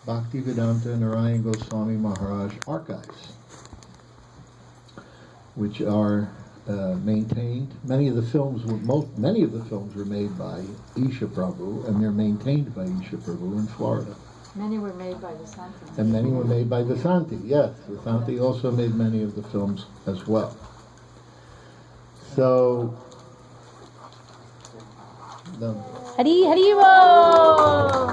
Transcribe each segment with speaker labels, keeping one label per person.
Speaker 1: Bhaktivedanta Narayan Goswami Maharaj archives, which are maintained. Many of the films were made by Isha Prabhu, and they're maintained by Isha Prabhu in Florida.
Speaker 2: Many were made by Vasanti.
Speaker 1: And many were made by Vasanti, yes. Vasanti also made many of the films as well. So,
Speaker 3: Hari Hari Bo!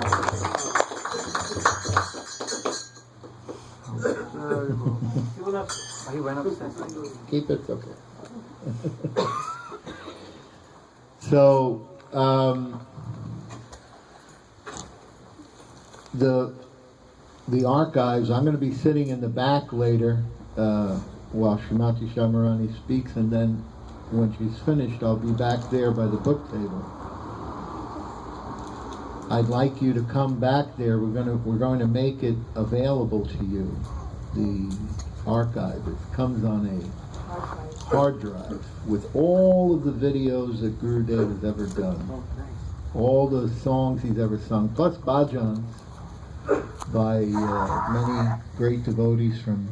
Speaker 1: keep it okay. So, the archives, I'm going to be sitting in the back later while Srimati Syamarani speaks, and then when she's finished, I'll be back there by the book table. I'd like you to come back there. We're going to make it available to you. The archive, it comes on a hard drive with all of the videos that Gurudev has ever done, all the songs he's ever sung, plus bhajans by many great devotees from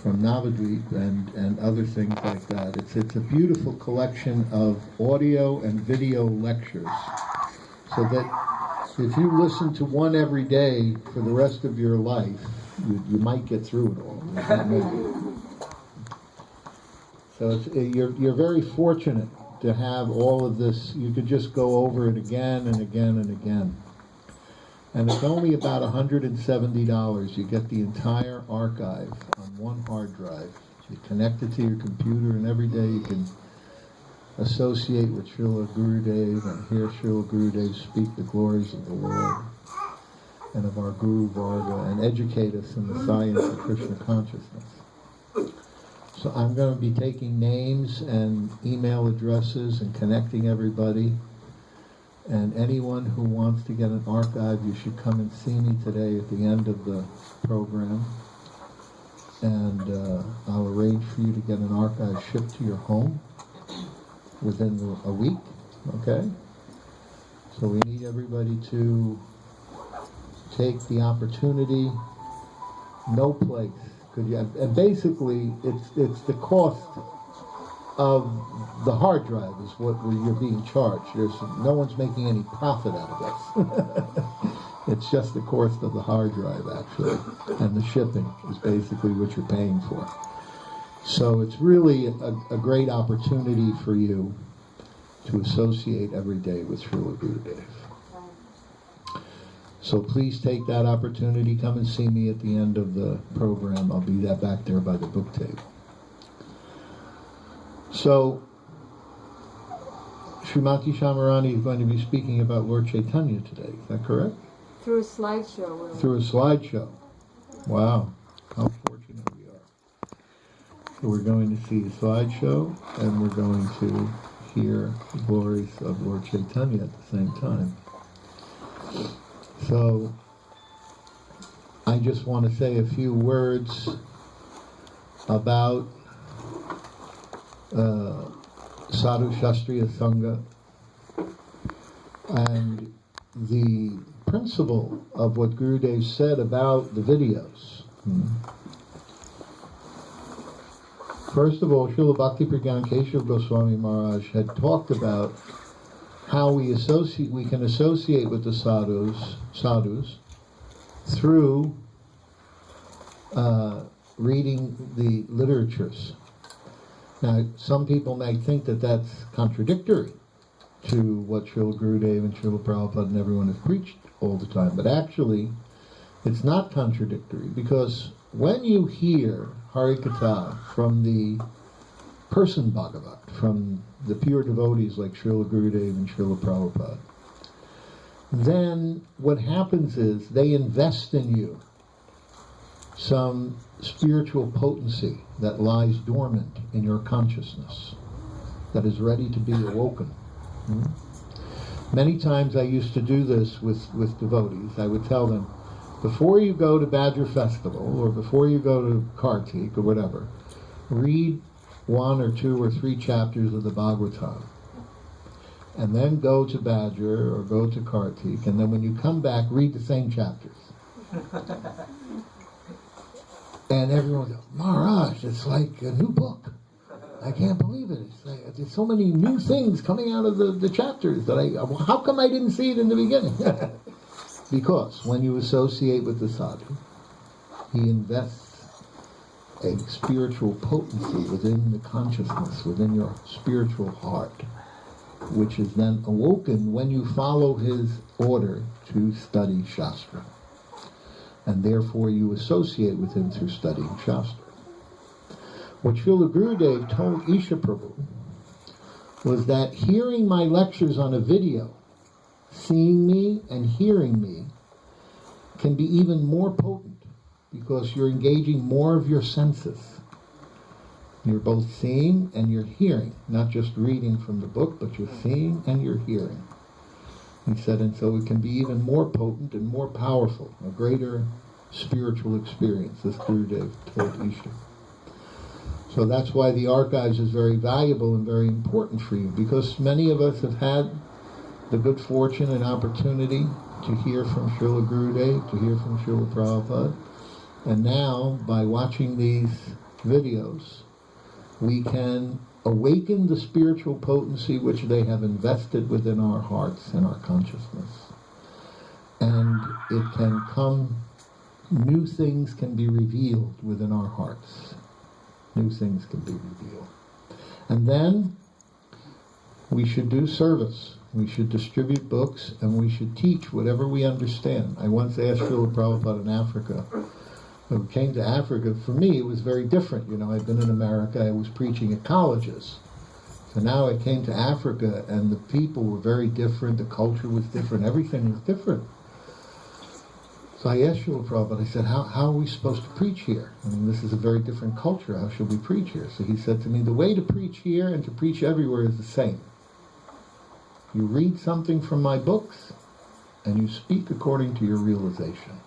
Speaker 1: Navadvip and other things like that. It's a beautiful collection of audio and video lectures, so that if you listen to one every day for the rest of your life, you might get through it all. So you're very fortunate to have all of this. You could just go over it again and again and again. And it's only about $170. You get the entire archive on one hard drive. You connect it to your computer, and every day you can associate with Srila Gurudev and hear Srila Gurudev speak the glories of the Lord and of our Guru Varga, and educate us in the science of Krishna consciousness. So I'm going to be taking names and email addresses and connecting everybody. And anyone who wants to get an archive, you should come and see me today at the end of the program. And I'll arrange for you to get an archive shipped to your home within a week, okay? So we need everybody to take the opportunity, no place. And basically, it's the cost of the hard drive is what you're being charged. No one's making any profit out of this. It's just the cost of the hard drive, actually, and the shipping is basically what you're paying for. So it's really a great opportunity for you to associate every day with Srila Gurudev. So please take that opportunity. Come and see me at the end of the program. I'll be back there by the book table. So, Srimati Syamarani is going to be speaking about Lord Chaitanya today. Is that correct?
Speaker 2: Through a slideshow.
Speaker 1: Through a slideshow. Wow. How fortunate we are. So we're going to see a slideshow, and we're going to hear the glories of Lord Chaitanya at the same time. So, I just want to say a few words about Sadhu Shastriya Sangha and the principle of what Gurudev said about the videos. First of all, Srila Bhakti Pragyan Keshav Goswami Maharaj had talked about how we can associate with the sadhus through reading the literatures. Now, some people may think that that's contradictory to what Srila Gurudev and Srila Prabhupada and everyone has preached all the time, but actually, it's not contradictory, because when you hear Harikatha from the person Bhagavat, from the pure devotees like Srila Gurudev and Srila Prabhupada, then what happens is they invest in you some spiritual potency that lies dormant in your consciousness, that is ready to be awoken. Many times I used to do this with devotees. I would tell them, before you go to Badger Festival, or before you go to Kartik, or whatever, read 1 or 2 or 3 chapters of the Bhagavatam, and then go to Badger or go to Kartik, and then when you come back, read the same chapters. And everyone goes, Maharaj, it's like a new book. I can't believe it. It's like, there's so many new things coming out of the chapters that how come I didn't see it in the beginning? Because when you associate with the sadhu, he invests a spiritual potency within the consciousness, within your spiritual heart, which is then awoken when you follow his order to study Shastra. And therefore you associate with him through studying Shastra. What Srila Gurudev told Isha Prabhu was that hearing my lectures on a video, seeing me and hearing me, can be even more potent because you're engaging more of your senses. You're both seeing and you're hearing, not just reading from the book, but you're seeing and you're hearing. He said, and so it can be even more potent and more powerful, a greater spiritual experience, as Gurudev told Isha. So that's why the archives is very valuable and very important for you, because many of us have had the good fortune and opportunity to hear from Srila Gurudev, to hear from Srila Prabhupada, and now, by watching these videos, we can awaken the spiritual potency which they have invested within our hearts and our consciousness. And it can come, new things can be revealed within our hearts. New things can be revealed. And then we should do service. We should distribute books and we should teach whatever we understand. I once asked Srila Prabhupada in Africa, when we came to Africa, for me it was very different. You know, I'd been in America, I was preaching at colleges. So now I came to Africa and the people were very different, the culture was different, everything was different. So I asked Srila Prabhupada, I said, how are we supposed to preach here? I mean, this is a very different culture, how should we preach here? So he said to me, the way to preach here and to preach everywhere is the same. You read something from my books and you speak according to your realization.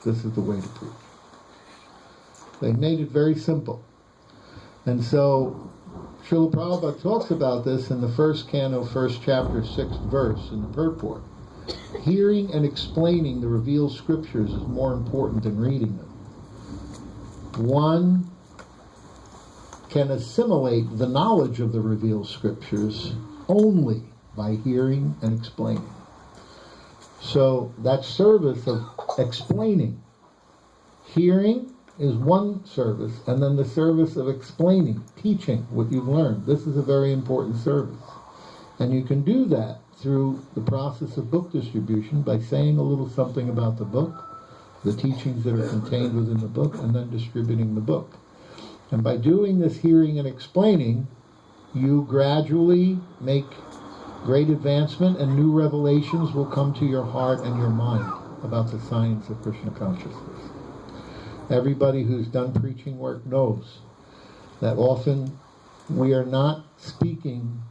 Speaker 1: This is the way to preach. They made it very simple. And so Srila Prabhupada talks about this in the first canto, first chapter, 6th verse in the purport. Hearing and explaining the revealed scriptures is more important than reading them. One can assimilate the knowledge of the revealed scriptures only by hearing and explaining. So that service of explaining, hearing is one service, and then the service of explaining, teaching what you've learned. This is a very important service. And you can do that through the process of book distribution by saying a little something about the book, the teachings that are contained within the book, and then distributing the book. And by doing this hearing and explaining, you gradually make great advancement and new revelations will come to your heart and your mind about the science of Krishna consciousness. Everybody who's done preaching work knows that often we are not speaking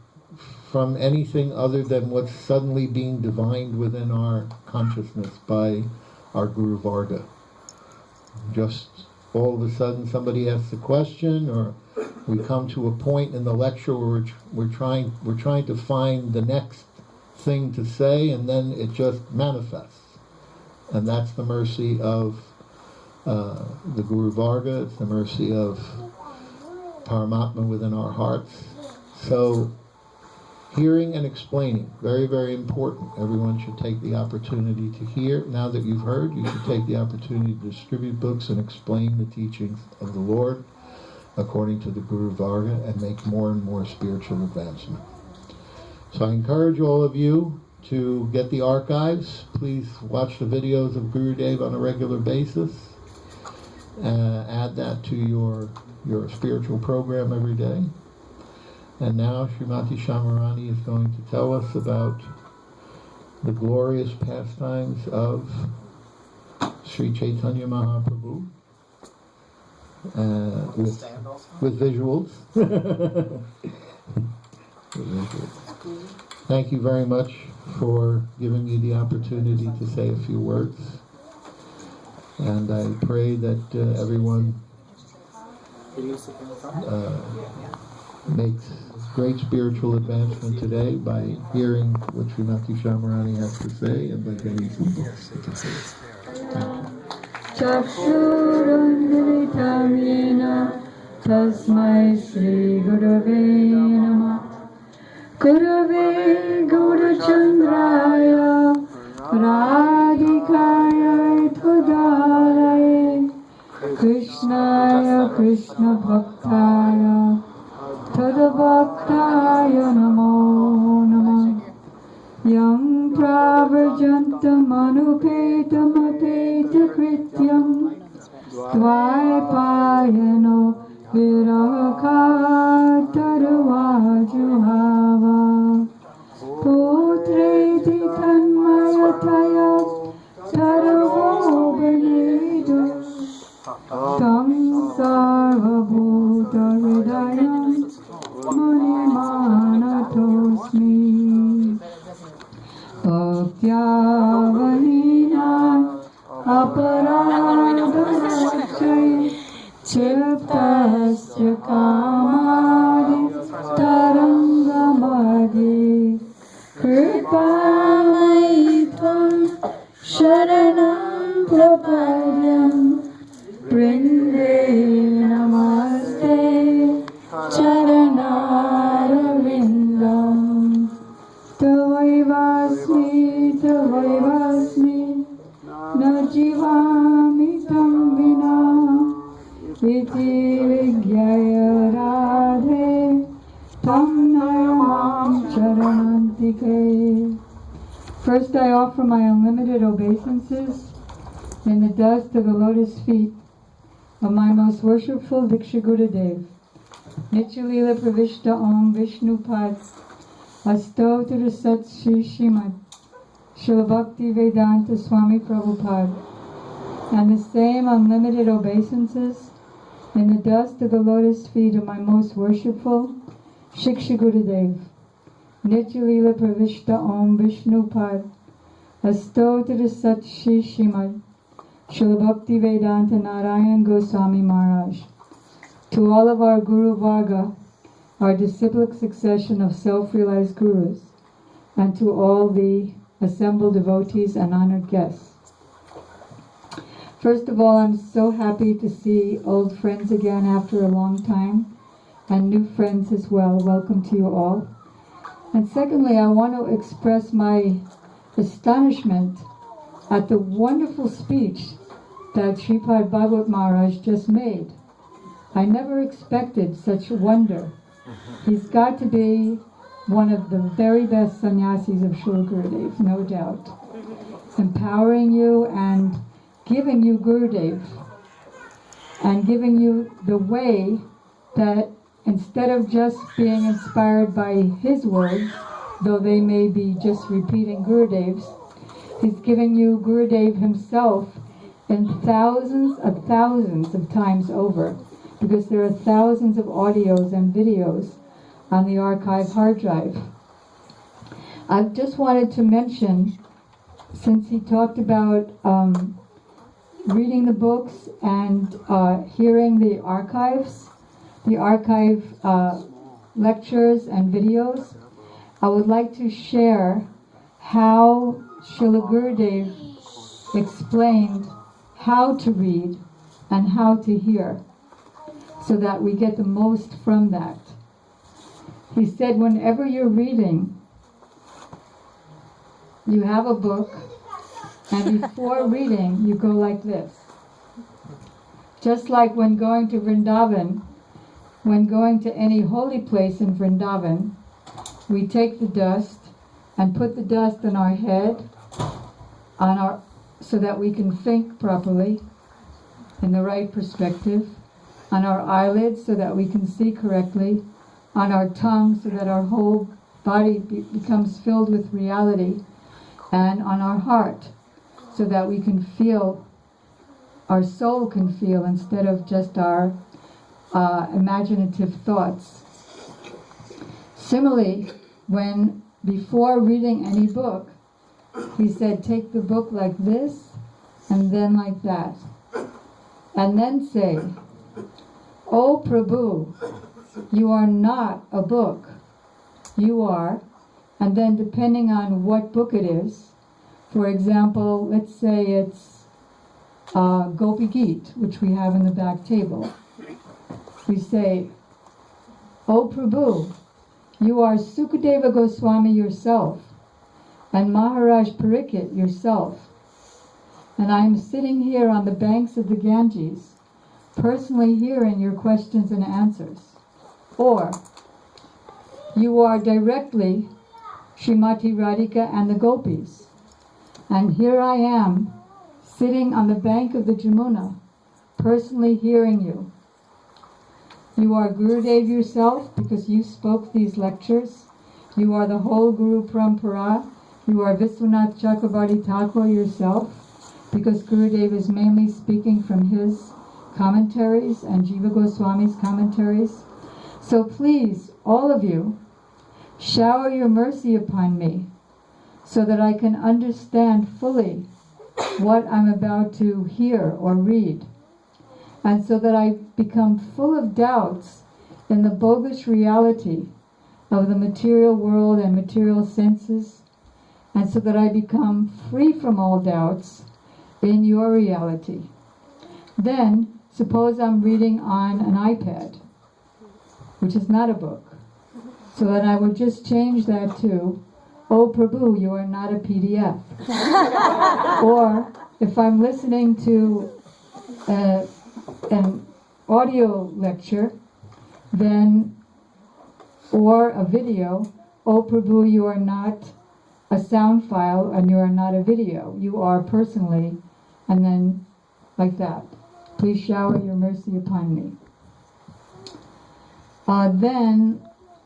Speaker 1: from anything other than what's suddenly being divined within our consciousness by our Guru Varga. Just all of a sudden somebody asks a question, or we come to a point in the lecture where we're trying to find the next thing to say, and then it just manifests. And that's the mercy of the Guru Varga, it's the mercy of Paramatma within our hearts. So hearing and explaining, very, very important. Everyone should take the opportunity to hear. Now that you've heard, you should take the opportunity to distribute books and explain the teachings of the Lord according to the Guru Varga and make more and more spiritual advancement. So I encourage all of you to get the archives. Please watch the videos of Gurudev on a regular basis. Add that to your spiritual program every day. And now Srimati Syamarani is going to tell us about the glorious pastimes of Sri Chaitanya Mahaprabhu with visuals. Thank you very much for giving me the opportunity to say a few words. And I pray that everyone makes great spiritual advancement today by hearing what Srimati Syamarani has to say and by getting some books. Thank you.
Speaker 4: चक्षुरुन्मिलितं येन तस्मै श्रीगुरवे नमः गुरवे गौरचन्द्राय राधिकाय त्वदालये कृष्णाय कृष्णभक्ताय तद्भक्ताय नमो नमः यं प्रव्रजन्तमनुपेतमपेतकृत्यं द्वैपायनो विरहकातरुवाजुहाव पुत्रेति तन्मयतया servo विनेदु तं सर्वभूतहृदयं मुनिमानतोऽस्मि भक्त्यावनीना अपराधमक्षये क्षिप्तस्य कामादि तरङ्गमदि कृपामयि त्वं शरणं प्रपद्यं वृन्दे नमस्ते चरणारविन्दम् तवैवास्मि न जीवामि तं विना इति विज्ञाय राधे तं नमां शरणन्तिके. First I offer my unlimited obeisances in the dust of the lotus feet of my most worshipful Diksha Gurudev, Nityalila Pravishta Om Vishnupad Astotra Sat Shri Srimad Srila Bhakti Vedanta Swami Prabhupada, and the same unlimited obeisances in the dust of the lotus feet of my most worshipful Shiksha Gurudev, Nityalila Pravishta Om Vishnupad Astotra Sat Shri Srimad Srila Bhakti Vedanta Narayan Goswami Maharaj. To all of our Guru Varga, our disciplic succession of self-realized gurus, and to all the assembled devotees and honored guests. First of all, I'm so happy to see old friends again after a long time, and new friends as well. Welcome to you all. And secondly, I want to express my astonishment at the wonderful speech that Sripad Bhagavat Maharaja just made. I never expected such wonder. He's got to be one of the very best sannyasis of Srila Gurudev, no doubt. Empowering you and giving you Gurudev, and giving you the way that instead of just being inspired by his words, though they may be just repeating Gurudev's, he's giving you Gurudev himself in thousands of times over, because there are thousands of audios and videos on the archive hard drive. I just wanted to mention, since he talked about reading the books and hearing the archive lectures and videos, I would like to share how Srila Gurudev explained how to read and how to hear, so that we get the most from that. He said whenever you're reading, you have a book, and before reading, you go like this. Just like when going to Vrindavan, when going to any holy place in Vrindavan, we take the dust and put the dust on our head, so that we can think properly in the right perspective, on our eyelids so that we can see correctly, on our tongue so that our whole body becomes filled with reality, and on our heart so that we can feel, our soul can feel instead of just our imaginative thoughts. Similarly, when before reading any book, he said take the book like this and then like that, and then say, "O Prabhu, you are not a book. You are," and then depending on what book it is, for example, let's say it's Gopi Geet, which we have in the back table. We say, O Prabhu, you are Sukadeva Goswami yourself, and Maharaj Pariksit yourself, and I am sitting here on the banks of the Ganges, personally hearing your questions and answers. Or, you are directly Srimati Radhika and the Gopis, and here I am, sitting on the bank of the Jamuna, personally hearing you. You are Gurudev yourself because you spoke these lectures. You are the whole Guru Parampara. You are Vishwanath Chakravarti Thakur yourself because Gurudev is mainly speaking from his commentaries and Jiva Goswami's commentaries. So please, all of you, shower your mercy upon me so that I can understand fully what I'm about to hear or read, and so that I become full of doubts in the bogus reality of the material world and material senses, and so that I become free from all doubts in your reality. Then, suppose I'm reading on an iPad, which is not a book, so that I would just change that to, Oh Prabhu, you are not a PDF. Or if I'm listening to an audio lecture, then, or a video, Oh Prabhu, you are not a sound file and you are not a video. You are personally, and then like that. Please shower your mercy upon me.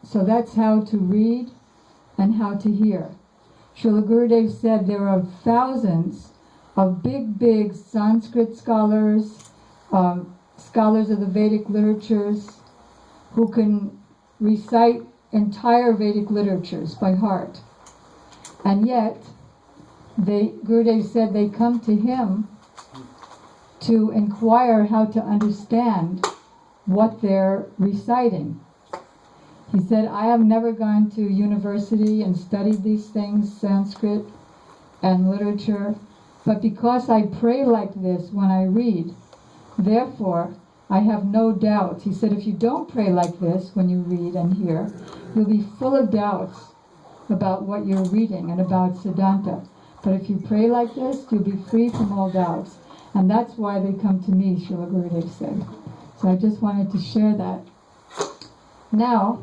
Speaker 4: So that's how to read and how to hear. Srila Gurudev said there are thousands of big Sanskrit scholars, scholars of the Vedic literatures, who can recite entire Vedic literatures by heart. And yet, Gurudev said they come to him to inquire how to understand what they're reciting. He said, I have never gone to university and studied these things, Sanskrit and literature, but because I pray like this when I read, therefore I have no doubts. He said, if you don't pray like this when you read and hear, you'll be full of doubts about what you're reading and about Siddhanta. But if you pray like this, you'll be free from all doubts. And that's why they come to me, Srila Gurudev said. So I just wanted to share that. Now,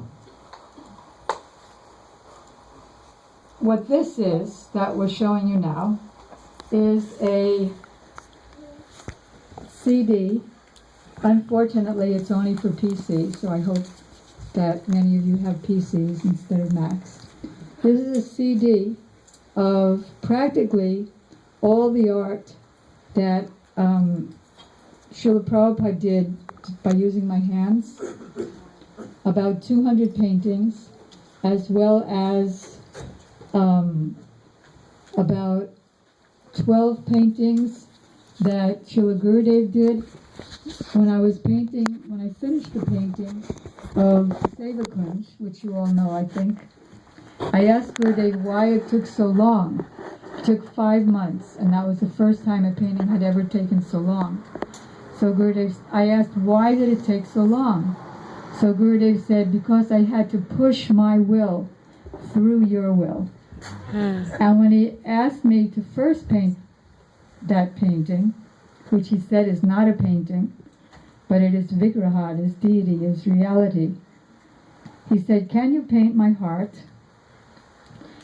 Speaker 4: what this is that we're showing you now is a CD. Unfortunately, it's only for PC, so I hope that many of you have PCs instead of Macs. This is a CD of practically all the art that Srila Prabhupada did by using my hands, about 200 paintings, as well as about 12 paintings that Srila Gurudev did. When I finished the painting of Seva Kunj, which you all know, I think, I asked Gurudev why it took so long. It took 5 months, and that was the first time a painting had ever taken so long. So I asked, why did it take so long? So Gurudev said, because I had to push my will through your will. And when he asked me to first paint that painting, which he said is not a painting, but it is Vigraha, it is deity, it is reality, he said, can you paint my heart?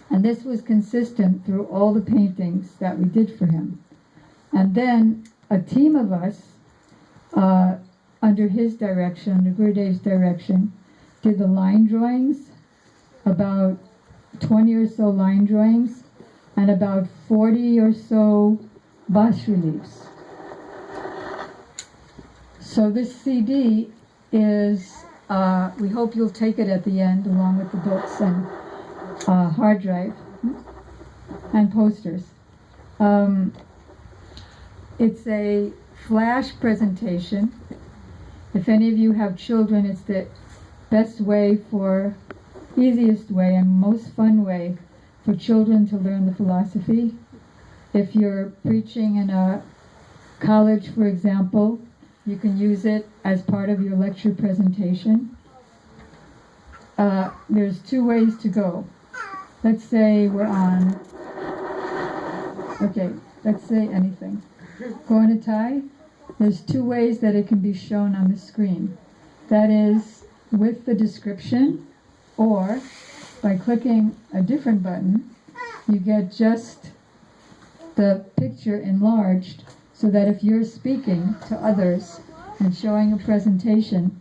Speaker 4: And this was consistent through all the paintings that we did for him. And then a team of us, under his direction, under Gurudev's direction, did the line drawings, about 20 or so line drawings, and about 40 or so bas-reliefs. So this CD is, we hope you'll take it at the end along with the books and hard drive and posters. It's a flash presentation. If any of you have children, it's the best way easiest way and most fun way for children to learn the philosophy. If you're preaching in a college, for example, you can use it as part of your lecture presentation. There's two ways to go. Let's say we're on, okay, let's say anything. Gornatai, there's two ways that it can be shown on the screen. That is with the description, or by clicking a different button, you get just the picture enlarged, so that if you're speaking to others and showing a presentation,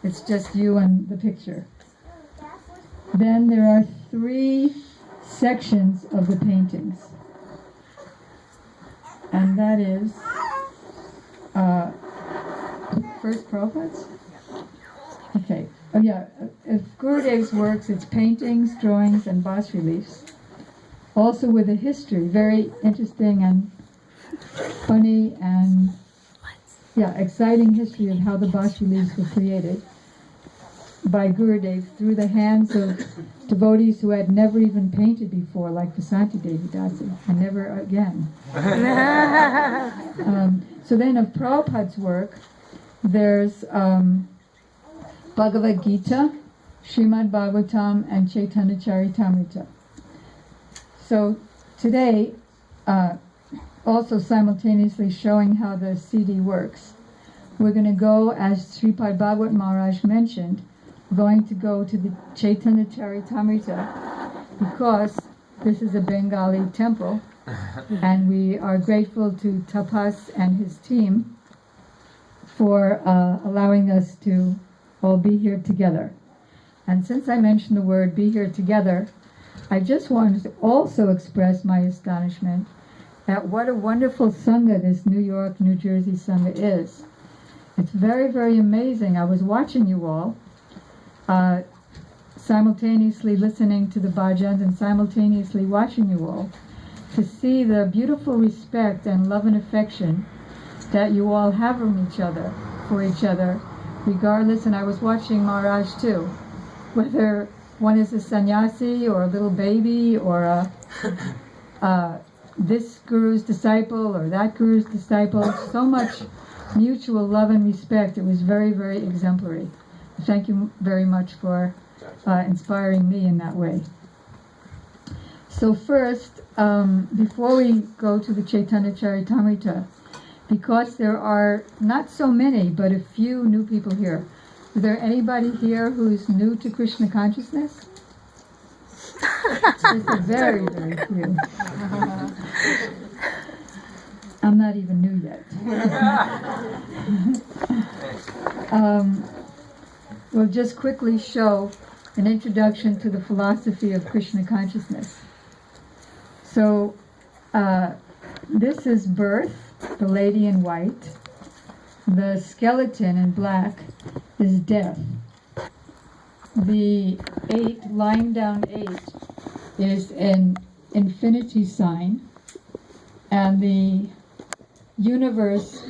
Speaker 4: it's just you and the picture. Then there are 3 sections of the paintings. And that is, first Prabhupada's? Okay. Oh yeah, if Gurudev's works, it's paintings, drawings, and bas-reliefs. Also with a history, very interesting and funny and exciting history of how the bas-reliefs were created by Gurudev through the hands of devotees who had never even painted before, like Vasanti Devi Dasi, and never again. So then of Prabhupada's work, there's Bhagavad Gita, Srimad Bhagavatam, and Chaitanya Charitamrita. So today, also simultaneously showing how the CD works, we're going to go, as Sripad Bhagavat Maharaja mentioned, we're going to go to the Chaitanya Charitamrita because this is a Bengali temple, and we are grateful to Tapas and his team for allowing us to all be here together. And since I mentioned the word be here together, I just wanted to also express my astonishment at what a wonderful Sangha this New York, New Jersey Sangha is. It's very, very amazing. I was watching you all, simultaneously listening to the bhajans and simultaneously watching you all, to see the beautiful respect and love and affection that you all have for each other, regardless, and I was watching Maharaj too, whether one is a sannyasi or a little baby or this guru's disciple or that guru's disciple, so much mutual love and respect. It was very, very exemplary. Thank you very much for inspiring me in that way. So first, before we go to the Chaitanya Charitamrita, because there are not so many, but a few new people here. Is there anybody here who's new to Krishna consciousness? Just a very, very few. I'm not even new yet. We'll just quickly show an introduction to the philosophy of Krishna consciousness. So, this is birth, the lady in white. The skeleton in black is death. The 8, lying down 8, is an infinity sign. And the universe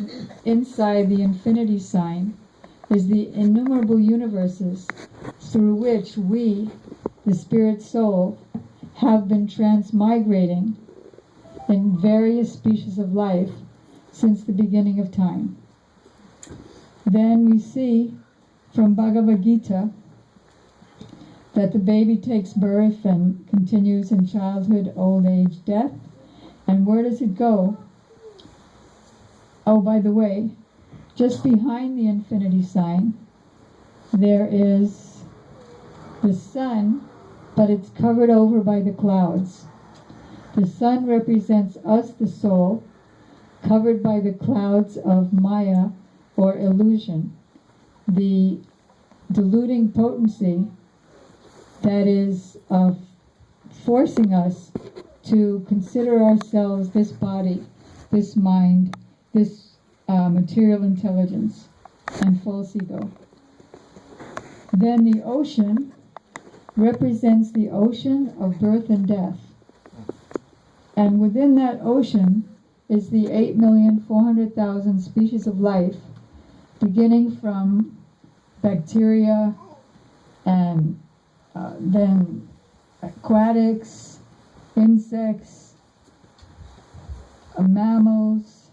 Speaker 4: inside the infinity sign is the innumerable universes through which we, the spirit soul, have been transmigrating in various species of life since the beginning of time. Then we see from Bhagavad Gita that the baby takes birth and continues in childhood, old age, death. And where does it go? Oh, by the way, just behind the infinity sign, there is the sun, but it's covered over by the clouds. The sun represents us, the soul, covered by the clouds of Maya, or illusion, the deluding potency that is forcing us to consider ourselves this body, this mind, this material intelligence, and false ego. Then the ocean represents the ocean of birth and death. And within that ocean is the 8,400,000 species of life, beginning from bacteria and then aquatics, insects, mammals,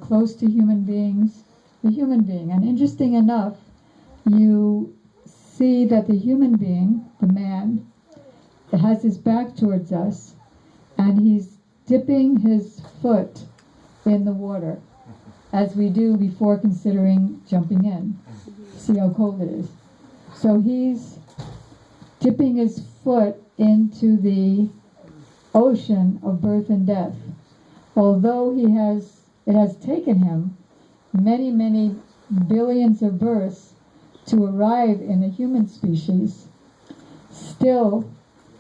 Speaker 4: close to human beings, the human being. And interesting enough, you see that the human being, the man, has his back towards us, and he's dipping his foot in the water, as we do before considering jumping in. See how cold it is. So he's dipping his foot into the ocean of birth and death. Although it has taken him many, many billions of births to arrive in the human species, still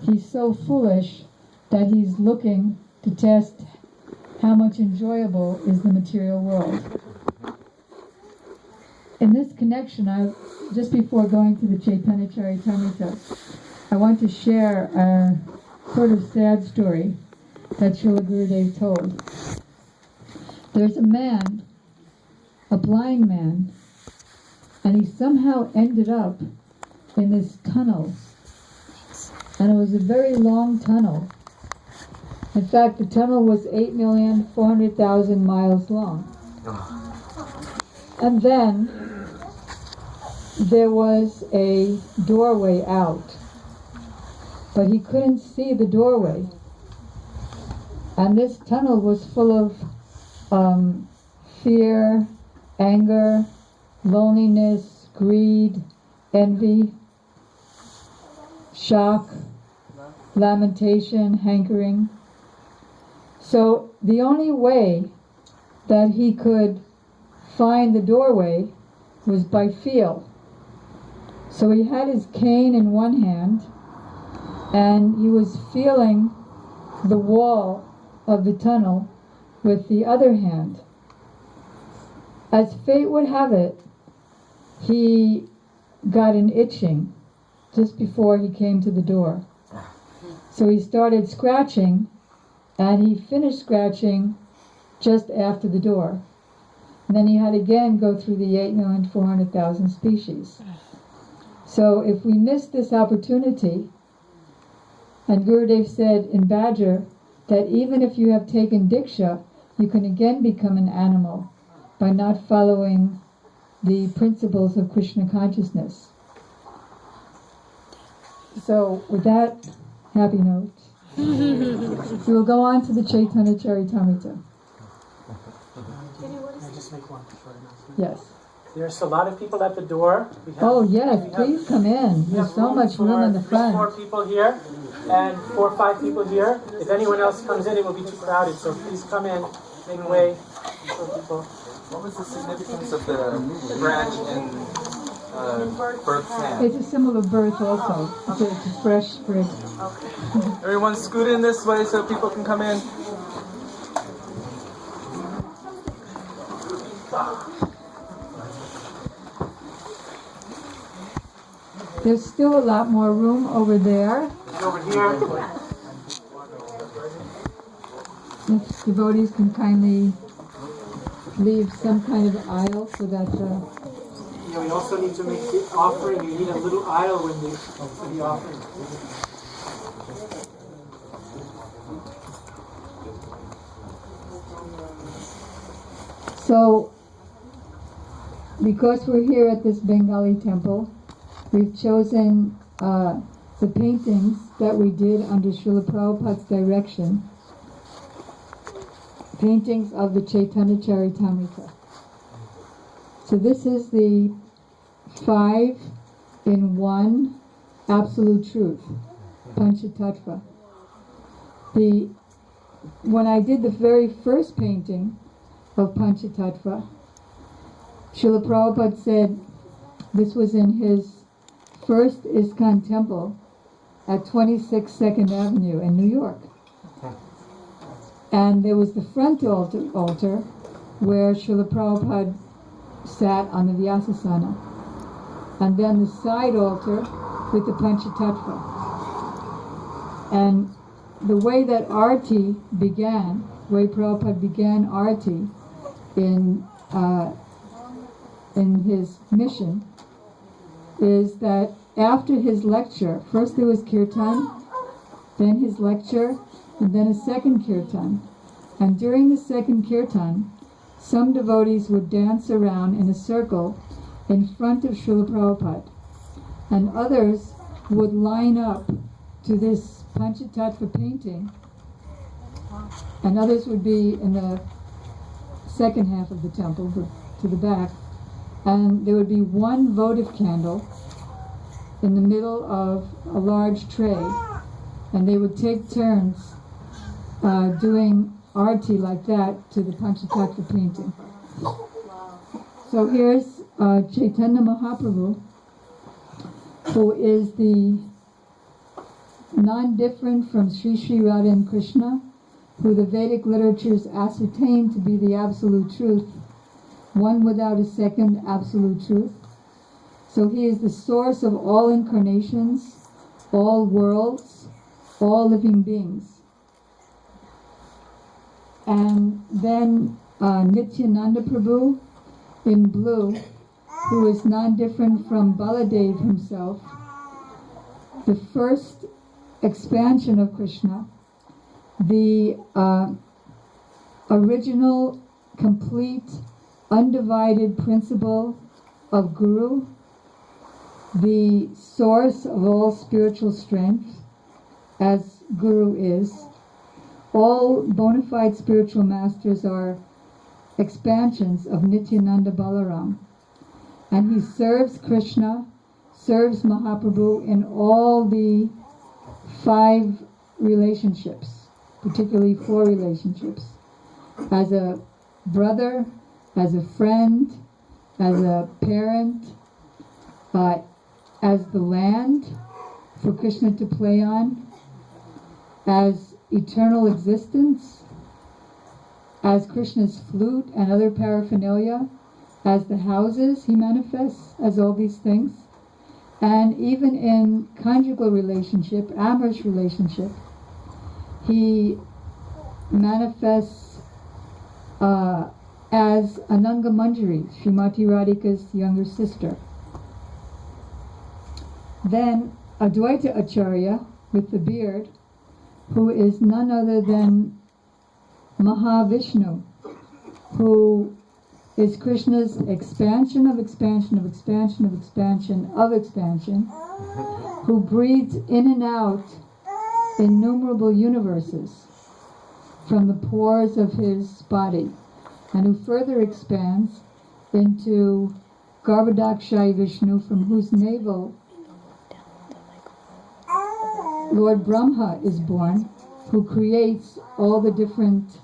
Speaker 4: he's so foolish that he's looking to test how much enjoyable is the material world. In this connection, just before going to the Chaitanya Charitamrita, I want to share a sort of sad story that Srila Gurudev told. There's a man, a blind man, and he somehow ended up in this tunnel. And it was a very long tunnel. In fact, the tunnel was 8,400,000 miles long. And then there was a doorway out, but he couldn't see the doorway. And this tunnel was full of fear, anger, loneliness, greed, envy, shock, lamentation, hankering. So the only way that he could find the doorway was by feel. So he had his cane in one hand, and he was feeling the wall of the tunnel with the other hand. As fate would have it, he got an itching just before he came to the door. So he started scratching, and he finished scratching just after the door. And then he had again go through the 8,400,000 species. So if we miss this opportunity, and Gurudev said in Badger that even if you have taken Diksha, you can again become an animal by not following the principles of Krishna consciousness. So with that happy note, we will go on to the Chaitanya Charitamrita.
Speaker 5: Can I just make one short announcement?
Speaker 4: Yes.
Speaker 5: There's a lot of people at the door.
Speaker 4: Oh yes, please come in. There's so much room in the front.
Speaker 5: 4 people here and 4 or 5 people here. If anyone else comes in, it will be too crowded. So please come in, make way for people.
Speaker 6: What was the significance of the branch and birth sand?
Speaker 4: It's a symbol of birth also. It's a fresh sprig.
Speaker 6: Everyone scoot in this way so people can come in.
Speaker 4: There's still a lot more room over there.
Speaker 5: Over here.
Speaker 4: If devotees can kindly leave some kind of aisle so that
Speaker 5: We also need to make the offering. You need a little aisle when you for the offering.
Speaker 4: So, because we're here at this Bengali temple, we've chosen the paintings that we did under Srila Prabhupada's direction, paintings of the Chaitanya Charitamrita. So this is the 5-in-1 absolute truth, Panchatattva. When I did the very first painting of Panchatattva, Srila Prabhupada said this was in his first ISKCON temple at 26 2nd Avenue in New York. And there was the front altar where Srila Prabhupada sat on the Vyasasana, and then the side altar with the Panchatattva. And the way that Arti began, the way Prabhupada began Arti in his mission, is that after his lecture, first there was kirtan, then his lecture, and then a second kirtan. And during the second kirtan, some devotees would dance around in a circle in front of Srila Prabhupada, and others would line up to this Panchatattva painting, and others would be in the second half of the temple, to the back, and there would be one votive candle in the middle of a large tray, and they would take turns doing arti like that to the Panchatattva painting. So here's Chaitanya Mahaprabhu, who is the non-different from Sri Sri Radha and Krishna, who the Vedic literatures ascertain to be the absolute truth, one without a second absolute truth. So he is the source of all incarnations, all worlds, all living beings. And then Nityananda Prabhu in blue, who is non-different from Baladev himself, the first expansion of Krishna, the original, complete, undivided principle of Guru, the source of all spiritual strength, as Guru is. All bona fide spiritual masters are expansions of Nityananda Balaram. And he serves Krishna, serves Mahaprabhu in all the 5 relationships, particularly 4 relationships. As a brother, as a friend, as a parent, as the land for Krishna to play on, as eternal existence, as Krishna's flute and other paraphernalia, as the houses he manifests, as all these things. And even in conjugal relationship, amorous relationship, he manifests as Ananga Manjari, Srimati Radhika's younger sister. Then Advaita Acharya, with the beard, who is none other than Mahavishnu, who is Krishna's expansion of expansion of expansion of expansion of expansion, who breathes in and out innumerable universes from the pores of his body, and who further expands into Garbhodakshayi Vishnu, from whose navel Lord Brahma is born, who creates all the different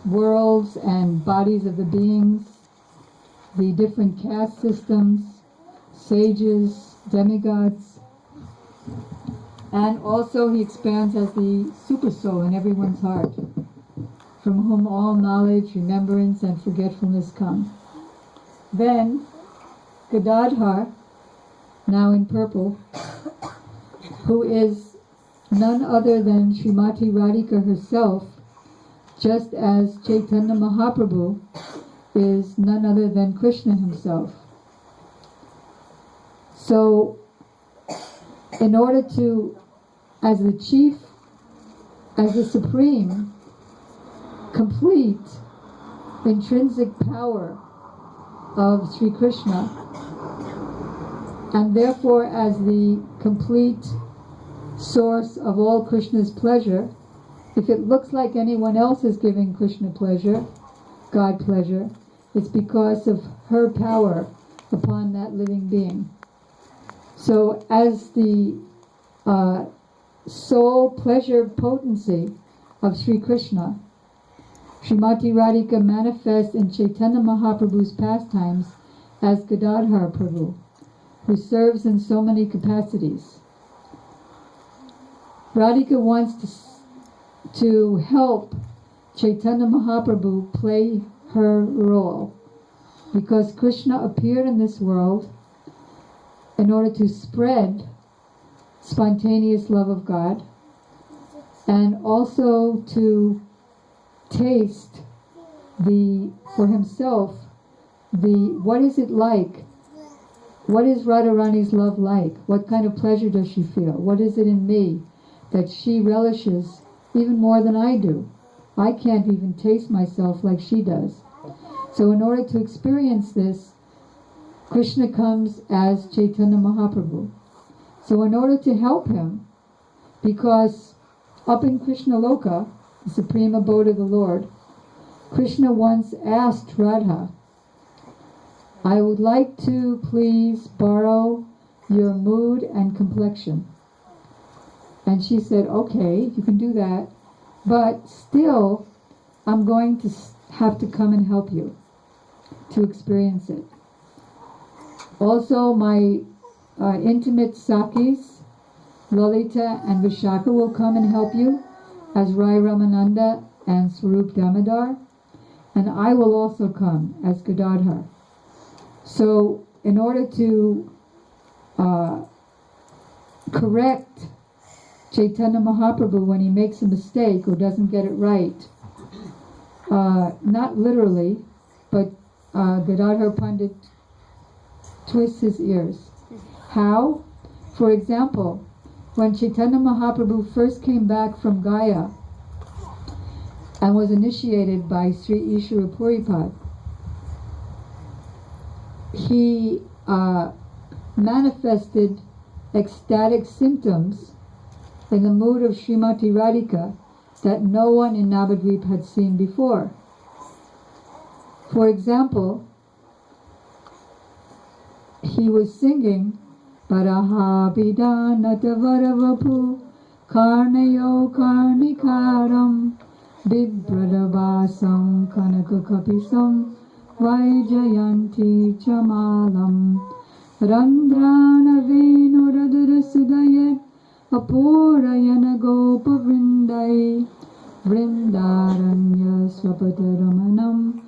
Speaker 4: worlds and bodies of the beings, the different caste systems, sages, demigods, and also he expands as the super soul in everyone's heart, from whom all knowledge, remembrance, and forgetfulness come. Then Gadadhar, now in purple, who is none other than Srimati Radhika herself, just as Chaitanya Mahaprabhu is none other than Krishna himself. So, in order to, as the chief, as the supreme, complete, intrinsic power of Sri Krishna, and therefore as the complete source of all Krishna's pleasure, if it looks like anyone else is giving Krishna pleasure, God pleasure, it's because of her power upon that living being. So as the sole pleasure potency of Sri Krishna, Srimati Radhika manifests in Chaitanya Mahaprabhu's pastimes as Gadadhar Prabhu, who serves in so many capacities. Radhika wants to help Chaitanya Mahaprabhu play her role, because Krishna appeared in this world in order to spread spontaneous love of God, and also to taste for himself what is it like, what is Radharani's love like, what kind of pleasure does she feel, what is it in me that she relishes even more than I do. I can't even taste myself like she does. So in order to experience this, Krishna comes as Chaitanya Mahaprabhu. So in order to help him, because up in Krishna Loka, the supreme abode of the Lord, Krishna once asked Radha, I would like to please borrow your mood and complexion. And she said, okay, you can do that, but still I'm going to have to come and help you to experience it. Also, my intimate Sakis, Lalita and Vishaka, will come and help you as Rai Ramananda and Swarup Damodar, and I will also come as Gadadhar. So, in order to correct Chaitanya Mahaprabhu when he makes a mistake or doesn't get it right, not literally, but Gadadhar Pandit twists his ears. How? For example, when Chaitanya Mahaprabhu first came back from Gaya and was initiated by Sri Ishvara Puripad, he manifested ecstatic symptoms in the mood of Srimati Radhika that no one in Navadvip had seen before. For example, he was singing Paraha Bidanata Varavapu Karnayo Karnikaram Bibradavasam Kanakakapisam Vaijayanti Chamalam Randrana Venuradara Sudayet Apurayana Gopa Vrindai Vrindaranya Swapataramanam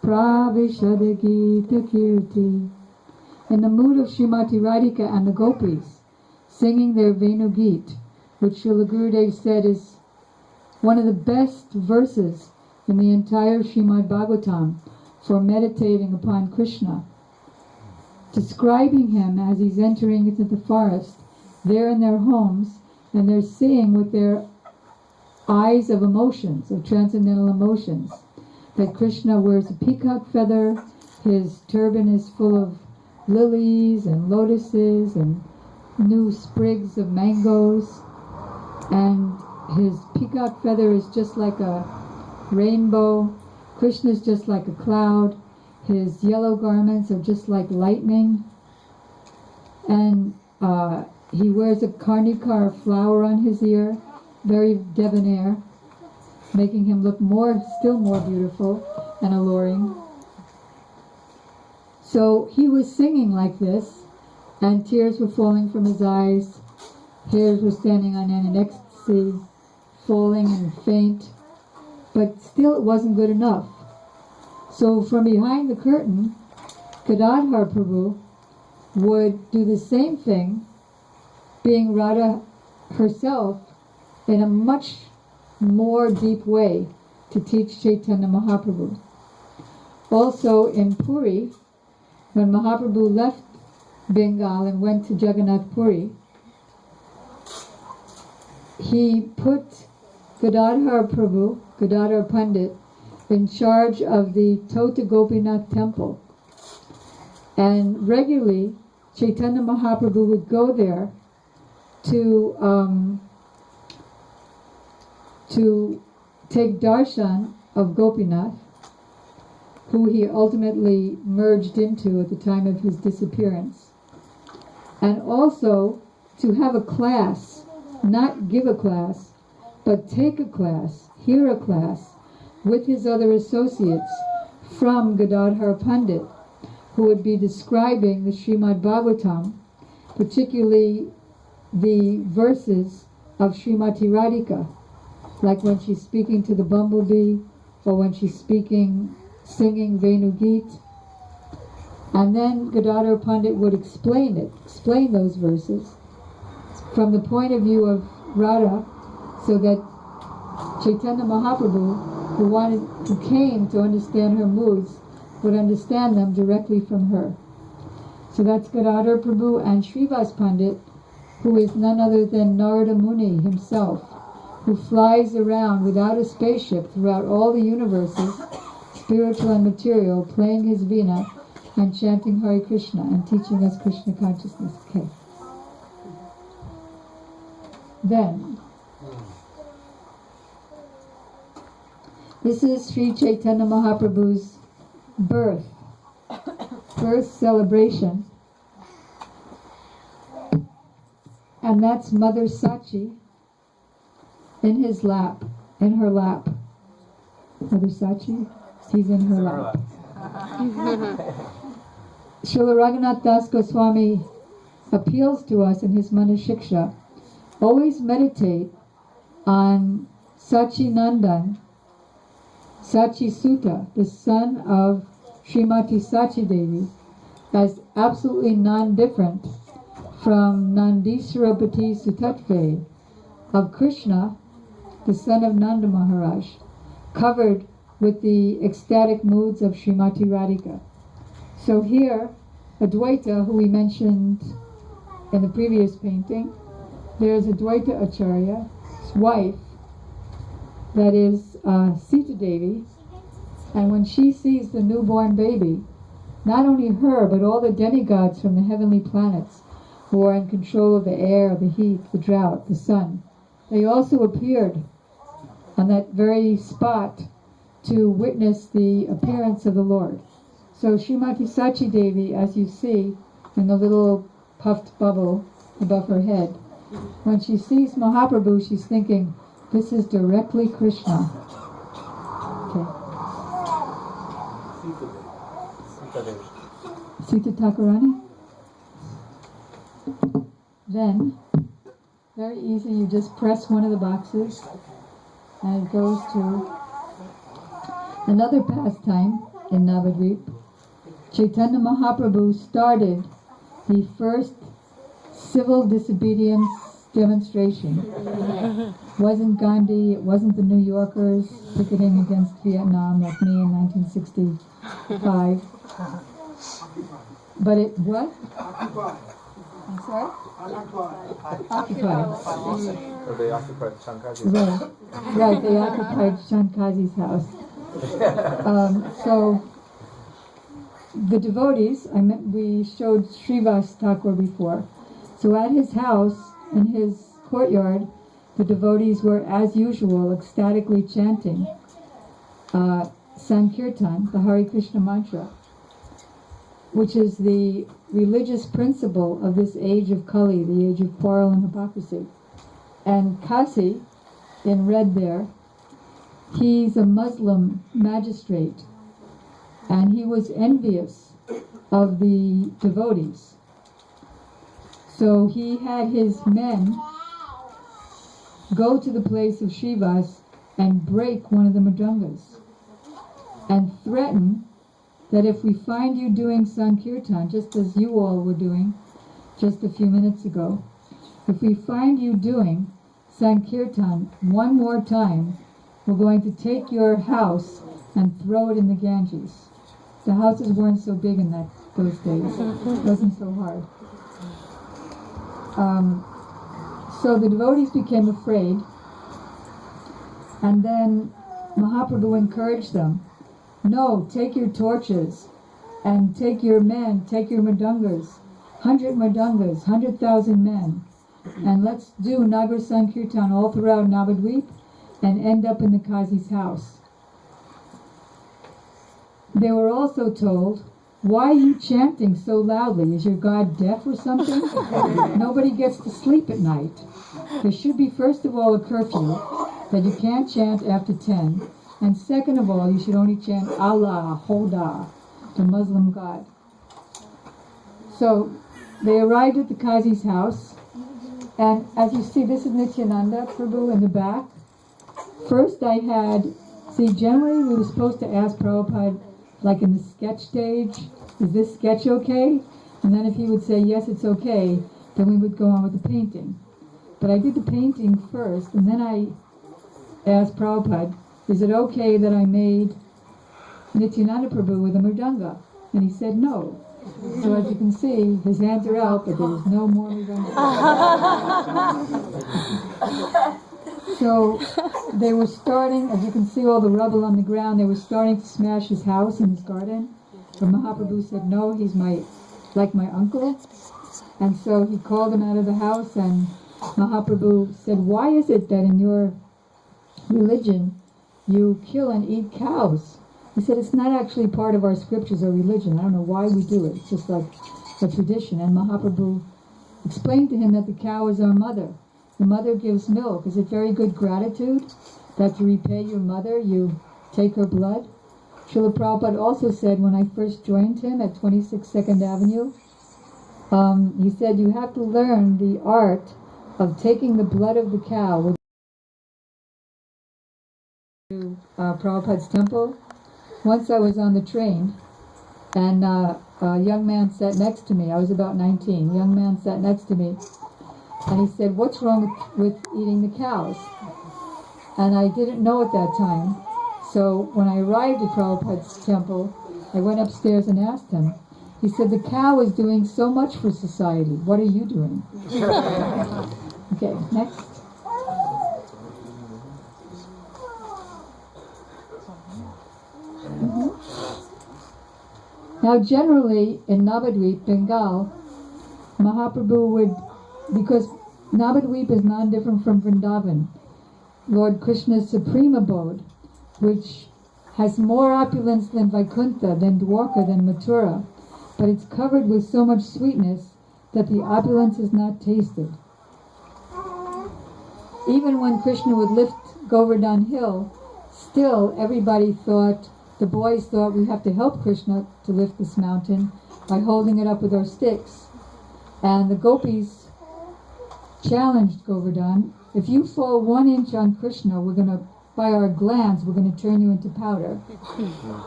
Speaker 4: Pravishadagita Kirti. In the mood of Srimati Radhika and the Gopis, singing their Venu Geet, which Srila Gurudev said is one of the best verses in the entire Srimad Bhagavatam for meditating upon Krishna, describing him as he's entering into the forest. They're in their homes and they're seeing with their eyes of emotions, of transcendental emotions, that Krishna wears a peacock feather, his turban is full of lilies and lotuses and new sprigs of mangoes, and his peacock feather is just like a rainbow. Krishna's just like a cloud. His yellow garments are just like lightning, and he wears a karnikar flower on his ear, very debonair, making him look still more beautiful and alluring. So he was singing like this, and tears were falling from his eyes, hairs were standing on end in ecstasy, falling and faint, but still it wasn't good enough. So from behind the curtain, Gadadhar Prabhu would do the same thing, being Radha herself, in a much more deep way to teach Chaitanya Mahaprabhu. Also in Puri, when Mahaprabhu left Bengal and went to Jagannath Puri, he put Gadadhar Prabhu, Gadadhar Pandit, in charge of the Tota Gopinath temple. And regularly, Chaitanya Mahaprabhu would go there to take darshan of Gopinath, who he ultimately merged into at the time of his disappearance. And also to have a class, not give a class, but take a class, hear a class, with his other associates from Gadadhar Pandit, who would be describing the Srimad Bhagavatam, particularly the verses of Srimati Radhika, like when she's speaking to the bumblebee, or when she's singing Venu Geet. And then Gadadhar Pandit would explain those verses from the point of view of Radha, so that Chaitanya Mahaprabhu, who came to understand her moods, would understand them directly from her. So that's Gadadhar Prabhu, and Srivas Pandit, who is none other than Narada Muni himself, who flies around without a spaceship throughout all the universes, spiritual and material, playing his veena and chanting Hare Krishna and teaching us Krishna consciousness. Okay. Then, this is Sri Chaitanya Mahaprabhu's birth celebration. And that's Mother Sachi in his lap, in her lap. Mother Sachi, he's in her lap. Srila Raghunath Das Goswami appeals to us in his Manashiksha, always meditate on Sachi Nandan, Sachi Sutta, the son of Srimati Sachi Devi, as absolutely non-different from Nandiswarapati Sutatve of Krishna, the son of Nanda Maharaj, covered with the ecstatic moods of Srimati Radhika. So here, Advaita, who we mentioned in the previous painting, there's Advaita Acharya's wife, that is Sita Devi, and when she sees the newborn baby, not only her, but all the demigods from the heavenly planets who are in control of the air, the heat, the drought, the sun, they also appeared on that very spot to witness the appearance of the Lord. So Srimati Sachi Devi, as you see in the little puffed bubble above her head, when she sees Mahaprabhu, she's thinking, this is directly Krishna. Okay. Sita Thakurani? Then, very easy, you just press one of the boxes and it goes to another pastime in Navadvip. Chaitanya Mahaprabhu started the first civil disobedience demonstration. It wasn't Gandhi, it wasn't the New Yorkers picketing against Vietnam like me in 1965. But it what? I'm sorry? Occupied.
Speaker 6: So they occupied Shankaji's
Speaker 4: Right, they occupied Shankaji's house. So the devotees, we showed Srivas Thakur before. So at his house, in his courtyard, the devotees were, as usual, ecstatically chanting Sankirtan, the Hare Krishna mantra, which is the religious principle of this age of Kali, the age of quarrel and hypocrisy. And Kasi, in red there, he's a Muslim magistrate, and he was envious of the devotees. So he had his men go to the place of Srivas and break one of the mridangas and threaten that if we find you doing Sankirtan, just as you all were doing just a few minutes ago, if we find you doing Sankirtan one more time, we're going to take your house and throw it in the Ganges. The houses weren't so big in those days. It wasn't so hard. So the devotees became afraid, and then Mahaprabhu encouraged them, no, take your torches, and take your men, take your mridangas, 100 mridangas, 100,000 men, and let's do Nagar Sankirtan all throughout Navadvip, and end up in the Kazi's house. They were also told, why are you chanting so loudly? Is your God deaf or something? Nobody gets to sleep at night. There should be, first of all, a curfew that you can't chant after 10. And second of all, you should only chant Allah, Hoda, the Muslim God. So they arrived at the Kazi's house. And as you see, this is Nityananda Prabhu in the back. First generally we were supposed to ask Prabhupada, like in the sketch stage, is this sketch okay? And then if he would say, yes, it's okay, then we would go on with the painting. But I did the painting first, and then I asked Prabhupada, is it okay that I made Nityananda Prabhu with a mridanga? And he said no. So as you can see, his hands are out, but there was no more mridanga. So they were starting, as you can see all the rubble on the ground, they were starting to smash his house and his garden. But Mahaprabhu said, no, he's like my uncle. And so he called him out of the house, and Mahaprabhu said, why is it that in your religion you kill and eat cows? He said, it's not actually part of our scriptures or religion. I don't know why we do it. It's just like a tradition. And Mahaprabhu explained to him that the cow is our mother. The mother gives milk. Is it very good gratitude that to repay your mother, you take her blood? Srila Prabhupada also said, when I first joined him at 26 Second Avenue, he said, you have to learn the art of taking the blood of the cow to Prabhupada's temple. Once I was on the train, and a young man sat next to me. I was about 19. A young man sat next to me, and he said, what's wrong with eating the cows? And I didn't know at that time. So when I arrived at Prabhupada's temple, I went upstairs and asked him. He said, the cow is doing so much for society. What are you doing? Okay, next. Now generally in Navadvip, Bengal, Mahaprabhu would, because Navadvip is non-different from Vrindavan, Lord Krishna's supreme abode, which has more opulence than Vaikuntha, than Dwarka, than Mathura, but it's covered with so much sweetness that the opulence is not tasted. Even when Krishna would lift Govardhan Hill, still everybody thought, the boys thought, we have to help Krishna to lift this mountain by holding it up with our sticks. And the gopis challenged Govardhan, if you fall 1 inch on Krishna, by our glands, we're going to turn you into powder.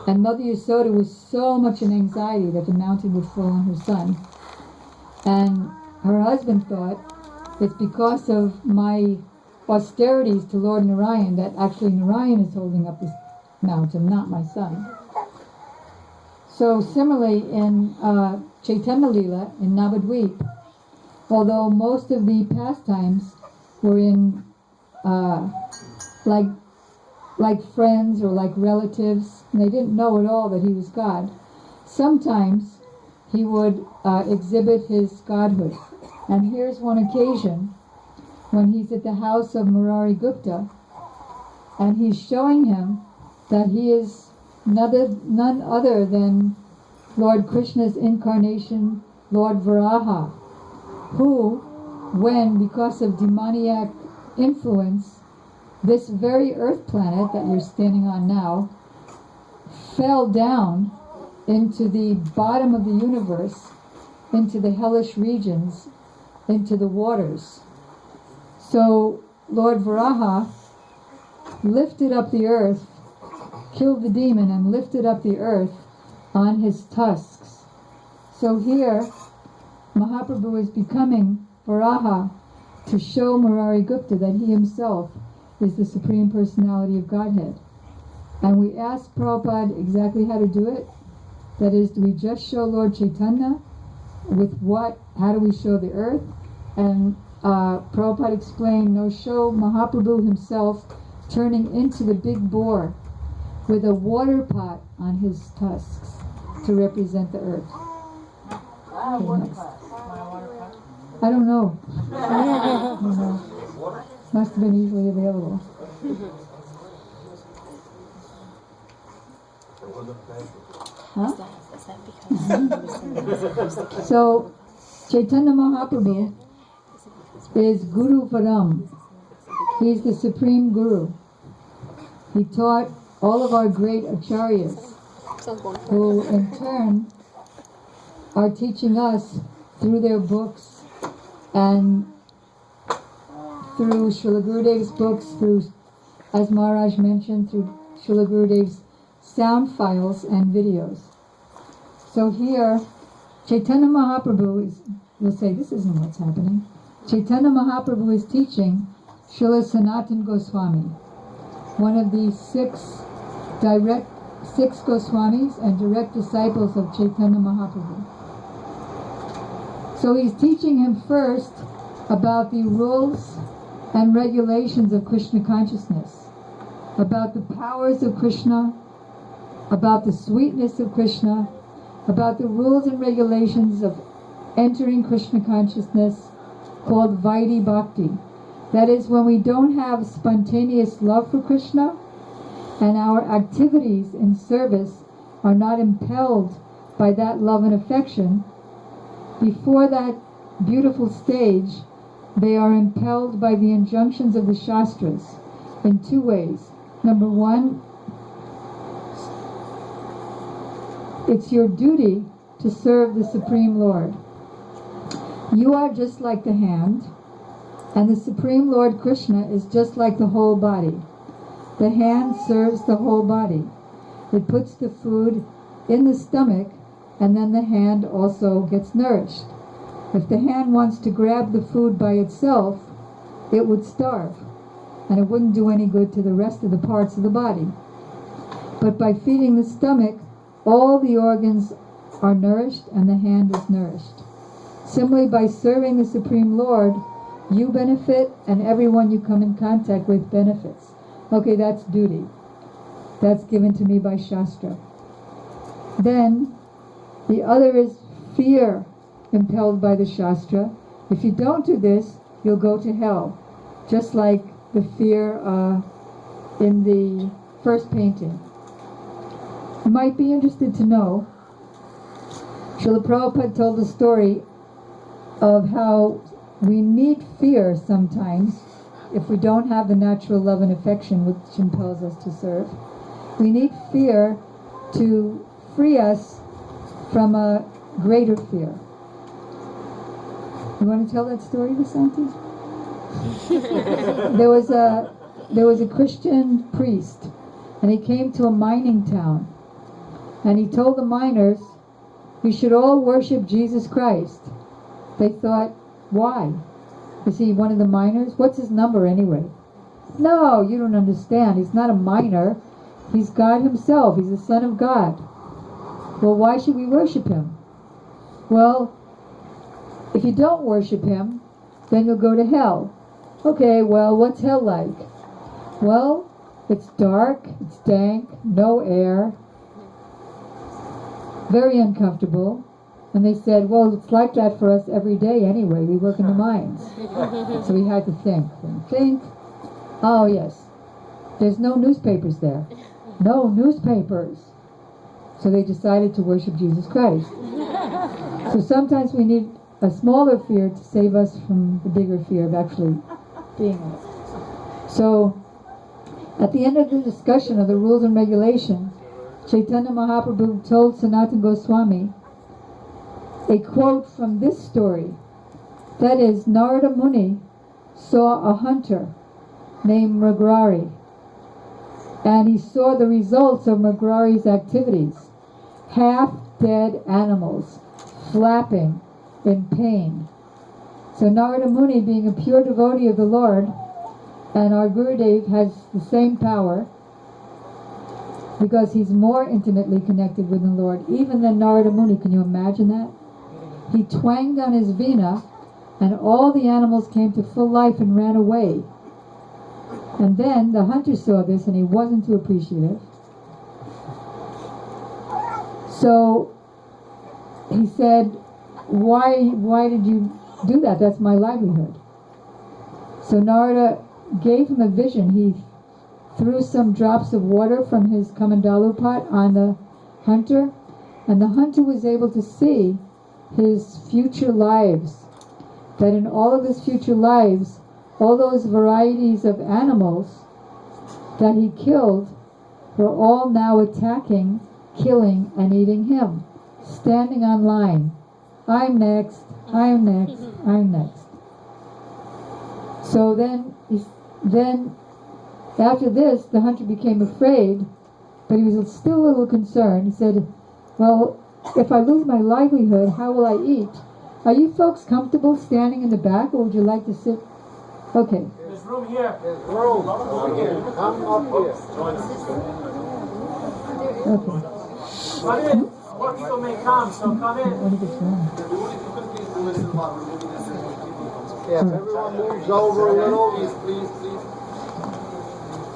Speaker 4: And Mother Yasoda was so much in anxiety that the mountain would fall on her son. And her husband thought, it's because of my austerities to Lord Narayan that actually Narayan is holding up this mountain, not my son. So similarly in Chaitanya Lila in Navadvip, although most of the pastimes were in like friends or like relatives, and they didn't know at all that he was God, sometimes he would exhibit his godhood. And here's one occasion when he's at the house of Murari Gupta, and he's showing him that he is none other than Lord Krishna's incarnation, Lord Varaha, who, when, because of demoniac influence, this very earth planet that you're standing on now fell down into the bottom of the universe, into the hellish regions, into the waters. So Lord Varaha lifted up the earth, killed the demon, and lifted up the earth on his tusks. So here, Mahaprabhu is becoming Varaha to show Murari Gupta that he himself is the Supreme Personality of Godhead. And we asked Prabhupada exactly how to do it. That is, do we just show Lord Chaitanya? With what? How do we show the earth? And Prabhupada explained, no, show Mahaprabhu himself turning into the big boar with a water pot on his tusks to represent the earth. Okay, next. I don't know. Must have been easily available. Huh? So, Chaitanya Mahaprabhu is Guru Param. He's the Supreme Guru. He taught all of our great acharyas, who in turn are teaching us through their books and through Srila Gurudev's books, through, as Maharaj mentioned, through Srila Gurudev's sound files and videos. So here, Chaitanya Mahaprabhu is, we'll say this isn't what's happening. Chaitanya Mahaprabhu is teaching Srila Sanatana Goswami, one of the six Goswamis and direct disciples of Chaitanya Mahaprabhu. So he's teaching him first about the rules and regulations of Krishna consciousness, about the powers of Krishna, about the sweetness of Krishna, about the rules and regulations of entering Krishna consciousness, called Vaidhi Bhakti. That is, when we don't have spontaneous love for Krishna, and our activities in service are not impelled by that love and affection, before that beautiful stage, they are impelled by the injunctions of the Shastras in two ways. Number one, it's your duty to serve the Supreme Lord. You are just like the hand, and the Supreme Lord Krishna is just like the whole body. The hand serves the whole body. It puts the food in the stomach, and then the hand also gets nourished. If the hand wants to grab the food by itself, it would starve, and it wouldn't do any good to the rest of the parts of the body. But by feeding the stomach, all the organs are nourished and the hand is nourished. Similarly, by serving the Supreme Lord, you benefit and everyone you come in contact with benefits. Okay, that's duty. That's given to me by Shastra. Then, the other is fear impelled by the Shastra. If you don't do this, you'll go to hell. Just like the fear in the first painting. You might be interested to know, Srila Prabhupada told the story of how we need fear sometimes if we don't have the natural love and affection which impels us to serve. We need fear to free us from a greater fear. You want to tell that story, Vasanti? There was a Christian priest, and he came to a mining town, and he told the miners, "We should all worship Jesus Christ." They thought, why? Is he one of the miners? What's his number anyway? No, you don't understand. He's not a miner. He's God himself. He's the Son of God. Well, why should we worship him? Well, if you don't worship him, then you'll go to hell. Okay, well, what's hell like? Well, it's dark, it's dank, no air, very uncomfortable. And they said, well, it's like that for us every day anyway. We work in the mines. So we had to think. Oh, yes. There's no newspapers there. No newspapers. So they decided to worship Jesus Christ. So sometimes we need a smaller fear to save us from the bigger fear of actually being in it. So at the end of the discussion of the rules and regulations, Chaitanya Mahaprabhu told Sanatana Goswami a quote from this story. That is, Narada Muni saw a hunter named Mrigarari, and he saw the results of Mrigarari's activities. Half-dead animals, flapping in pain. So Narada Muni, being a pure devotee of the Lord, and our Gurudev has the same power, because he's more intimately connected with the Lord, even than Narada Muni. Can you imagine that? He twanged on his veena, and all the animals came to full life and ran away. And then the hunter saw this, and he wasn't too appreciative. So he said, why did you do that? That's my livelihood. So Narada gave him a vision. He threw some drops of water from his kamandalu pot on the hunter, and the hunter was able to see his future lives, that in all of his future lives, all those varieties of animals that he killed were all now attacking, killing, and eating him, standing on line. I'm next, I'm next, I'm next. So then after this, the hunter became afraid, but he was still a little concerned. He said, well, if I lose my livelihood, how will I eat? Are you folks comfortable standing in the back, or would you like to sit? Okay.
Speaker 5: There's room here.
Speaker 1: There's room. Come up here.
Speaker 4: Okay.
Speaker 5: Come in. More people may come, so come in.
Speaker 4: What if it's wrong?
Speaker 5: Yeah.
Speaker 1: Everyone moves over a little.
Speaker 6: Please.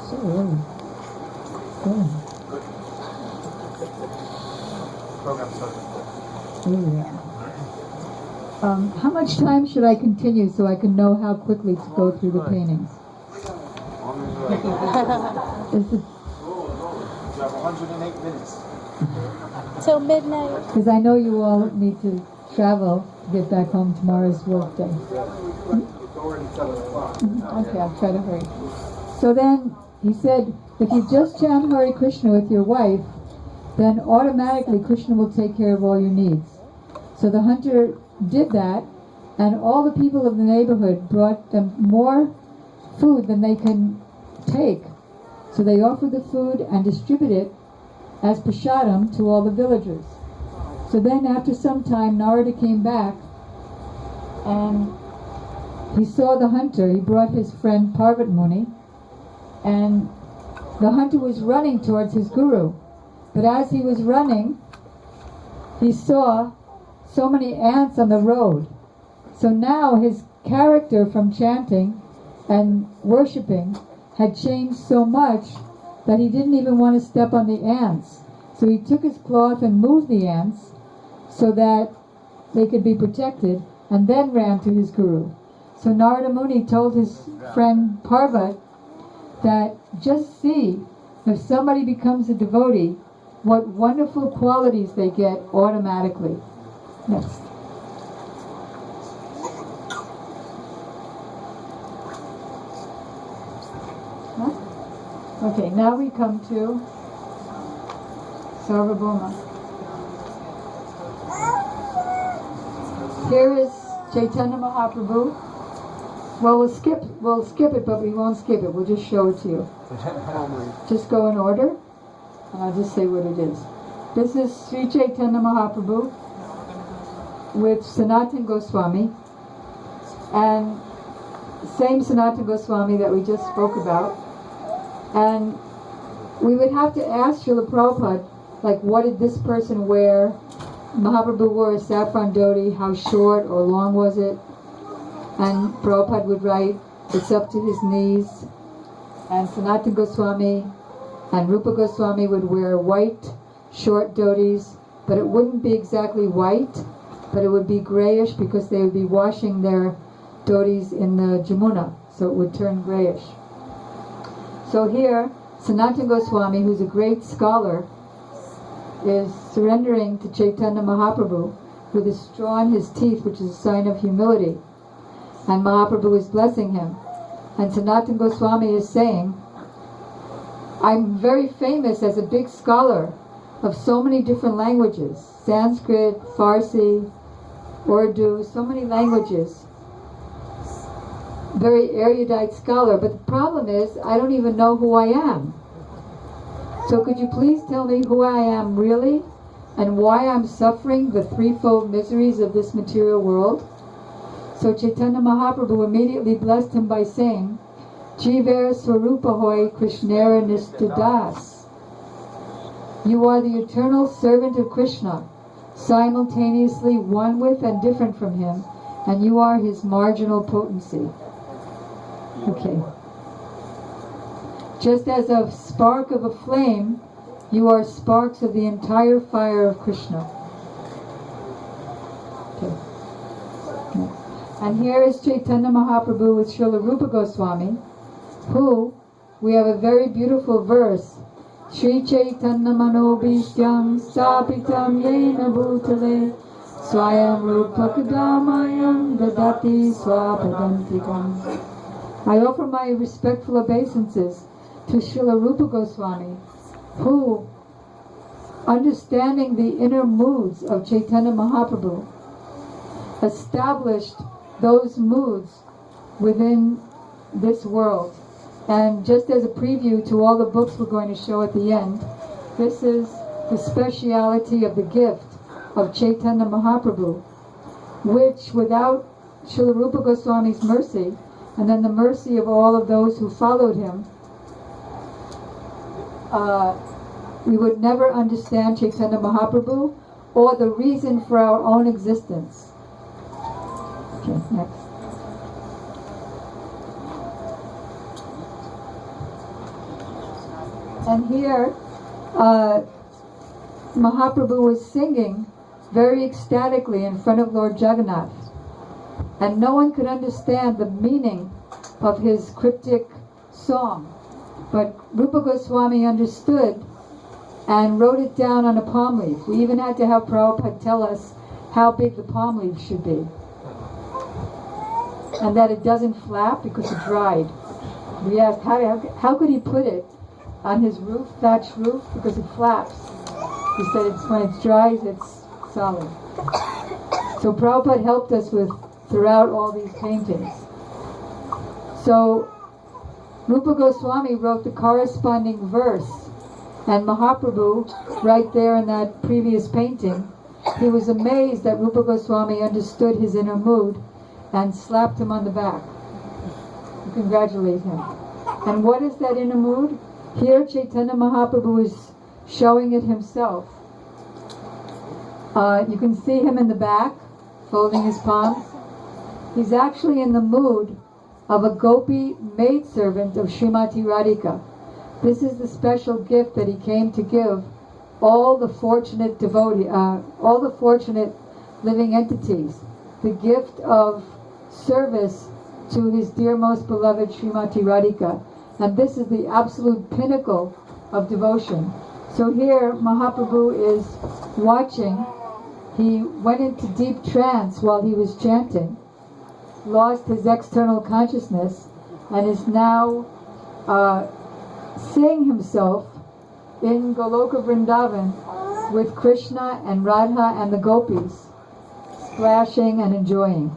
Speaker 4: So early. Good.
Speaker 6: Program started.
Speaker 4: Yeah. How much time should I continue so I can know how quickly to go through the paintings? Is it,
Speaker 6: You have 108 minutes.
Speaker 3: Till midnight.
Speaker 4: because I know you all need to travel to get back home tomorrow's work day.
Speaker 6: It's already 7 o'clock.
Speaker 4: Okay, I'll try to hurry. So then, he said, if you just chant Hare Krishna with your wife, then automatically Krishna will take care of all your needs. So the hunter did that, and all the people of the neighborhood brought them more food than they can take. So they offered the food and distributed it as prasadam to all the villagers. So then after some time, Narada came back, and he saw the hunter. He brought his friend Parvat Muni, and the hunter was running towards his guru. But as he was running, he saw so many ants on the road. So now his character from chanting and worshipping had changed so much that he didn't even want to step on the ants. So he took his cloth and moved the ants so that they could be protected, and then ran to his guru. So Narada Muni told his friend Parvat that just see if somebody becomes a devotee, what wonderful qualities they get automatically. Next. Huh? Okay, now we come to Sarvabhauma. Here is Chaitanya Mahaprabhu. Well, we'll skip it, but we won't skip it. We'll just show it to you. Just go in order, and I'll just say what it is. This is Sri Chaitanya Mahaprabhu with Sanatana Goswami, and same Sanatana Goswami that we just spoke about. And we would have to ask Srila Prabhupada, like, what did this person wear? Mahaprabhu wore a saffron dhoti. How short or long was it? And Prabhupada would write, it's up to his knees. And Sanatana Goswami and Rupa Goswami would wear white, short dhotis, but it wouldn't be exactly white, but it would be grayish because they would be washing their dhotis in the Jamuna, so it would turn grayish. So here, Sanatana Goswami, who's a great scholar, is surrendering to Chaitanya Mahaprabhu with a straw in his teeth, which is a sign of humility. And Mahaprabhu is blessing him. And Sanatana Goswami is saying, I'm very famous as a big scholar of so many different languages. Sanskrit, Farsi, Urdu, so many languages. Very erudite scholar. But the problem is, I don't even know who I am. So could you please tell me who I am really? And why I'm suffering the threefold miseries of this material world? So Chaitanya Mahaprabhu immediately blessed him by saying, Jivera Swarupa Hoy Krishnera Nishtadas. You are the eternal servant of Krishna, simultaneously one with and different from him, and you are his marginal potency. Okay. Just as a spark of a flame, you are sparks of the entire fire of Krishna. Okay. And here is Chaitanya Mahaprabhu with Srila Rupa Goswami, who, we have a very beautiful verse, Sri Chaitanya Manobhishyam Stapitam Yena Bhutale Swayam Rupa Kadamayam Dadati Swapadantikam. I offer my respectful obeisances to Srila Rupa Goswami, who, understanding the inner moods of Chaitanya Mahaprabhu, established those moods within this world. And just as a preview to all the books we're going to show at the end, this is the speciality of the gift of Chaitanya Mahaprabhu, which without Srila Rupa Goswami's mercy, and then the mercy of all of those who followed him, we would never understand Chaitanya Mahaprabhu or the reason for our own existence. Okay, next. And here, Mahaprabhu was singing very ecstatically in front of Lord Jagannath. And no one could understand the meaning of his cryptic song. But Rupa Goswami understood and wrote it down on a palm leaf. We even had to have Prabhupada tell us how big the palm leaf should be. And that it doesn't flap because it dried. We asked, how could he put it on his roof, thatched roof, because it flaps. He said when it dries, it's solid. So Prabhupada helped us with throughout all these paintings. So Rupa Goswami wrote the corresponding verse, and Mahaprabhu, right there in that previous painting, he was amazed that Rupa Goswami understood his inner mood and slapped him on the back to congratulate him. And what is that inner mood? Here Chaitanya Mahaprabhu is showing it himself. You can see him in the back, folding his palms. He's actually in the mood of a gopi maidservant of Srimati Radhika. This is the special gift that he came to give all the fortunate devotee, all the fortunate living entities. The gift of service to his dear most beloved Srimati Radhika. And this is the absolute pinnacle of devotion. So here Mahaprabhu is watching. He went into deep trance while he was chanting, lost his external consciousness, and is now seeing himself in Goloka Vrindavan with Krishna and Radha and the gopis, splashing and enjoying.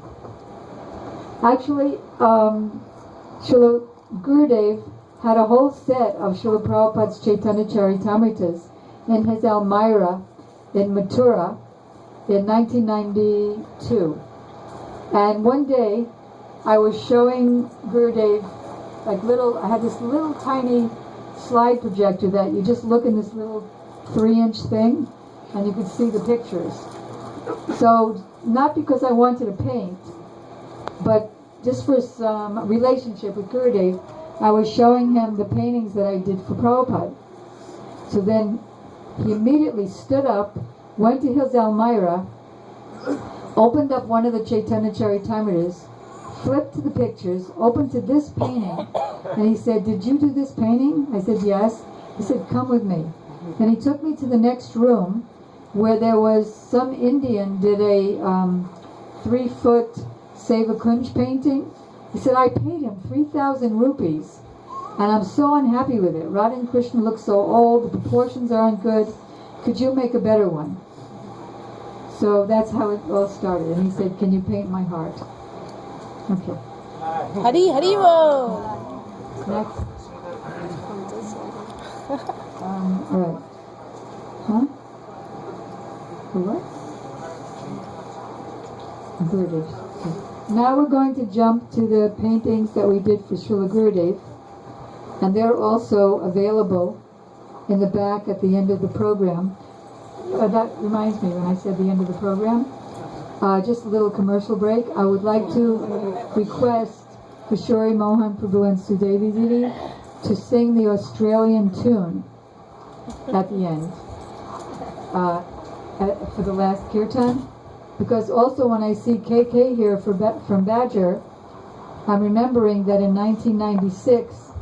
Speaker 4: Actually, Srila Gurudev had a whole set of Srila Prabhupada's Chaitanya Charitamritas in his Almira in Mathura in 1992. And one day, I was showing Gurudev I had this little tiny slide projector that you just look in this little 3-inch thing and you could see the pictures. So, not because I wanted to paint, but just for some relationship with Gurudev, I was showing him the paintings that I did for Prabhupada. So then he immediately stood up, went to his Almira, opened up one of the Chaitanya Charitamritas, flipped to the pictures, opened to this painting, and he said, "Did you do this painting?" I said, "Yes." He said, "Come with me." And he took me to the next room where there was some Indian did a 3-foot Seva Kunj painting. He said, "I paid him 3,000 rupees and I'm so unhappy with it. Radha and Krishna look so old, the proportions aren't good. Could you make a better one?" So that's how it all started. And he said, "Can you paint my heart?" Okay.
Speaker 3: Hari Hari Bo.
Speaker 4: Next. All right. Huh? For what? Gurudev. Okay. Now we're going to jump to the paintings that we did for Srila Gurudev. And they're also available in the back at the end of the program. That reminds me, when I said the end of the program, just a little commercial break. I would like to request Kishori Mohan Prabhu and Sudevi Didi to sing the Australian tune at the end for the last kirtan. Because also when I see KK here from Badger, I'm remembering that in 1996,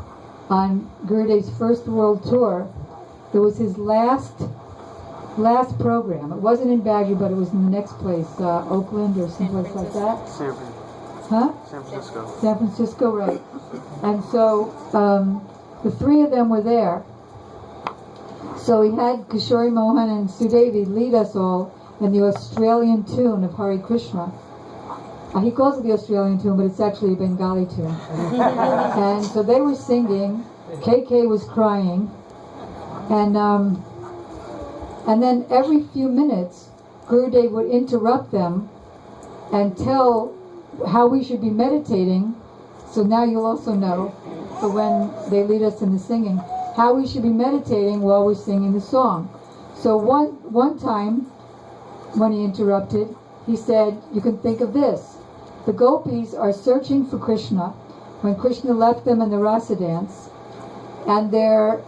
Speaker 4: on Gurudev's first world tour, it was his last program. It wasn't in Badger, but it was in the next place, Oakland or someplace like that.
Speaker 6: San Francisco.
Speaker 4: San Francisco, right. And so the three of them were there. So he had Kishori Mohan and Sudevi lead us all in the Australian tune of Hare Krishna. He calls it the Australian tune, but it's actually a Bengali tune. And so they were singing, KK was crying, and then every few minutes, Gurudev would interrupt them and tell how we should be meditating. So now you'll also know, for when they lead us in the singing, how we should be meditating while we're singing the song. So one time, when he interrupted, he said, "You can think of this. The gopis are searching for Krishna when Krishna left them in the rasa dance, and they're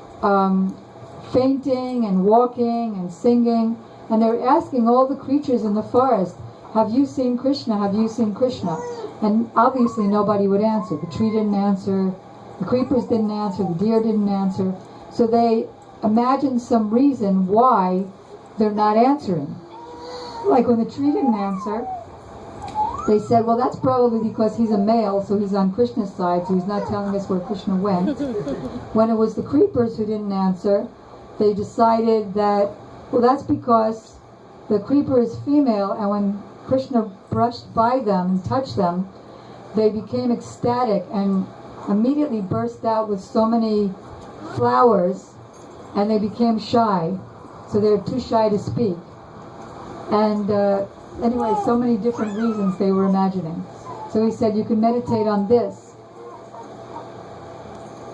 Speaker 4: fainting and walking and singing, and they're asking all the creatures in the forest, have you seen Krishna? Have you seen Krishna? And obviously nobody would answer. The tree didn't answer, the creepers didn't answer, the deer didn't answer. So they imagined some reason why they're not answering. Like when the tree didn't answer, they said, well, that's probably because he's a male, so he's on Krishna's side, so he's not telling us where Krishna went. When it was the creepers who didn't answer, they decided that, well, that's because the creeper is female, and when Krishna brushed by them and touched them, they became ecstatic and immediately burst out with so many flowers, and they became shy. So they're too shy to speak. And anyway, so many different reasons they were imagining. So he said, you can meditate on this.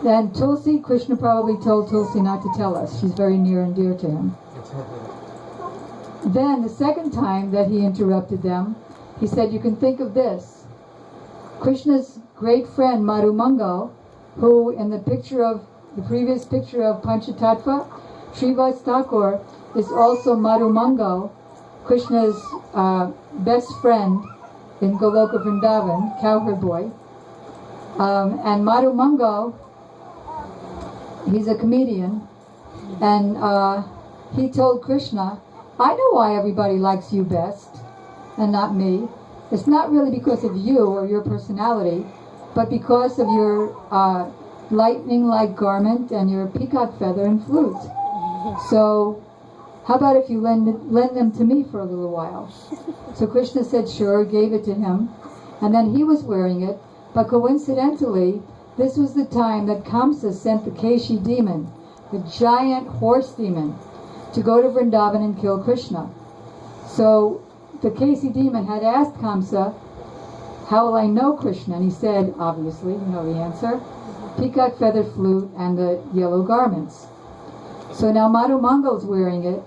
Speaker 4: Then Tulsi, Krishna probably told Tulsi not to tell us. She's very near and dear to him. Then the second time that he interrupted them, he said, you can think of this. Krishna's great friend Madhu Mangal, who in the previous picture of Panchatattva, Srivas Thakur is also Madhu Mangal, Krishna's best friend in Goloka Vrindavan, cowherd boy. And Madhu Mangal, he's a comedian, and he told Krishna, I know why everybody likes you best and not me. It's not really because of you or your personality, but because of your lightning-like garment and your peacock feather and flute. So how about if you lend them to me for a little while? So Krishna said sure, gave it to him, and then he was wearing it, but coincidentally, this was the time that Kamsa sent the Keshi demon, the giant horse demon, to go to Vrindavan and kill Krishna. So the Keshi demon had asked Kamsa, how will I know Krishna? And he said, obviously, you know the answer, peacock feather flute and the yellow garments. So now Madhu Mangal's wearing it,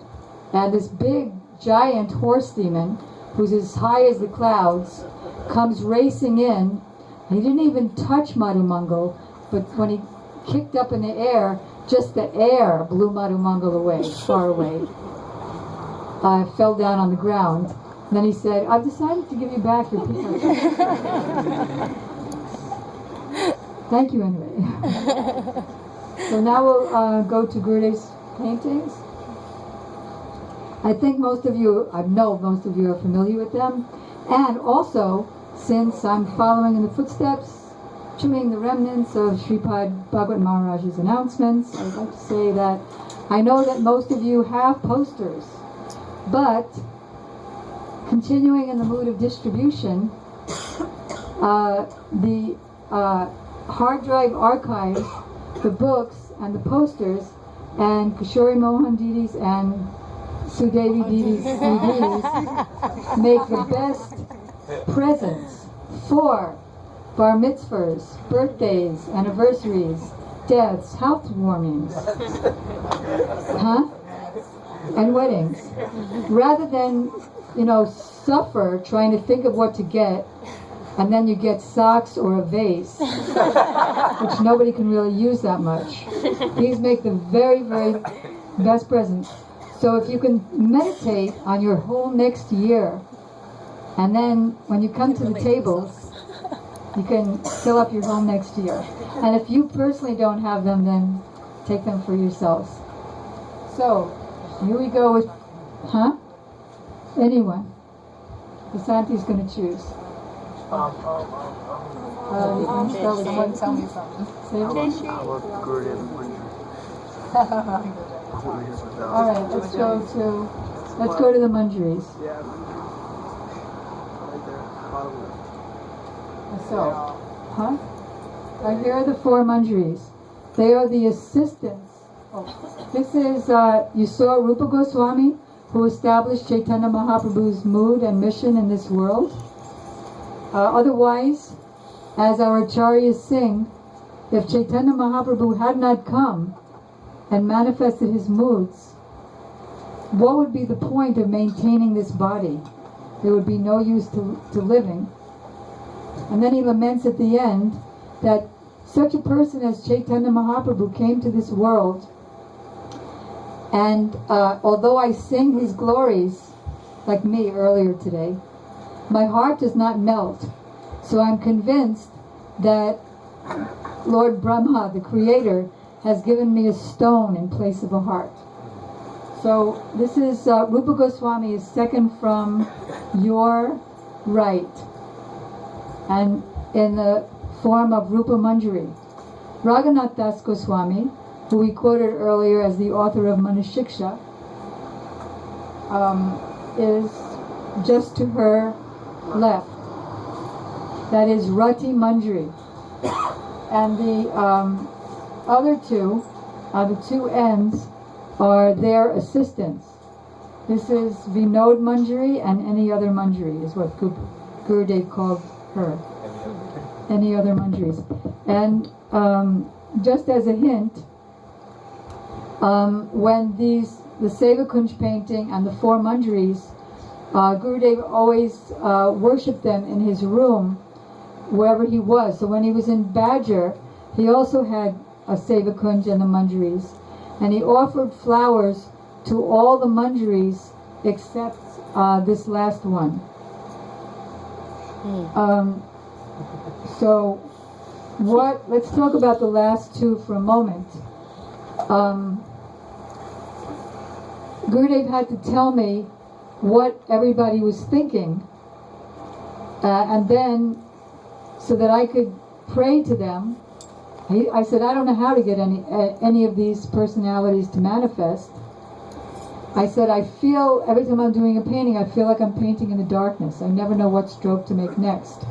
Speaker 4: and this big giant horse demon, who's as high as the clouds, comes racing in. He didn't even touch Madhu Mangal, but when he kicked up in the air, just the air blew Madhu Mangal away, far away. Fell down on the ground. And then he said, I've decided to give you back your peacock. Thank you anyway. So now we'll go to Gurudev's paintings. I think I know most of you are familiar with them. And also, since I'm following in the footsteps, chewing the remnants of Sripad Bhagavat Maharaja's announcements, I'd like to say that I know that most of you have posters, but continuing in the mood of distribution, the hard drive archives, the books and the posters, and Kishori Mohan Didi's and Sudevi Didi's CDs make the best presents for bar mitzvahs, birthdays, anniversaries, deaths, housewarmings, and weddings. Rather than, suffer trying to think of what to get, and then you get socks or a vase, which nobody can really use that much. These make the very, very best presents. So if you can meditate on your whole next year, and then when you come to the tables, you can fill up your whole next year. And if you personally don't have them, then take them for yourselves. So, here we go with, Anyone? Vasanti's going to choose. You can start with one.
Speaker 3: Tell me something.
Speaker 4: All right, let's go to the manjaris. So, here are the 4 manjaris. They are the assistants. This is, you saw Rupa Goswami, who established Chaitanya Mahaprabhu's mood and mission in this world. Otherwise, as our acharyas sing, if Chaitanya Mahaprabhu had not come and manifested his moods, what would be the point of maintaining this body? There would be no use to living. And then he laments at the end that such a person as Chaitanya Mahaprabhu came to this world And although I sing his glories, like me earlier today, my heart does not melt. So I'm convinced that Lord Brahma, the Creator, has given me a stone in place of a heart. So this is Rupa Goswami is second from your right, and in the form of Rupa Manjari. Raghunath Das Goswami, who we quoted earlier as the author of Manushiksha, is just to her left. That is Rati Manjari. And the other two, the two ends, are their assistants. This is Vinod Manjari and any other Manjari, is what Gurudev called her. Any other Manjaris. And just as a hint, when the Seva Kunj painting and the four Manjaris, Gurudev always worshipped them in his room, wherever he was. So when he was in Badger, he also had a Seva Kunj and the Manjaris. And he offered flowers to all the Manjaris except this last one. So let's talk about the last two for a moment. Gurudev had to tell me what everybody was thinking, and then so that I could pray to them. I said, I don't know how to get any of these personalities to manifest. I said, I feel, every time I'm doing a painting, I feel like I'm painting in the darkness. I never know what stroke to make next.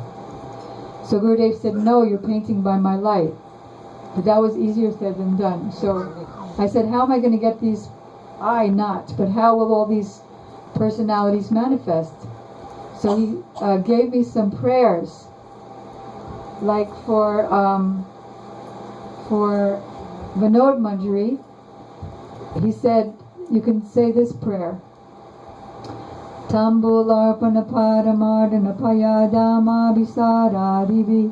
Speaker 4: So Gurudev said, no, you're painting by my light. But that was easier said than done. So I said, how am I going to get these? But how will all these personalities manifest? So he gave me some prayers, like for Vinod Manjari. He said, you can say this prayer. Tambularpana paramardana payadama bisaradivi.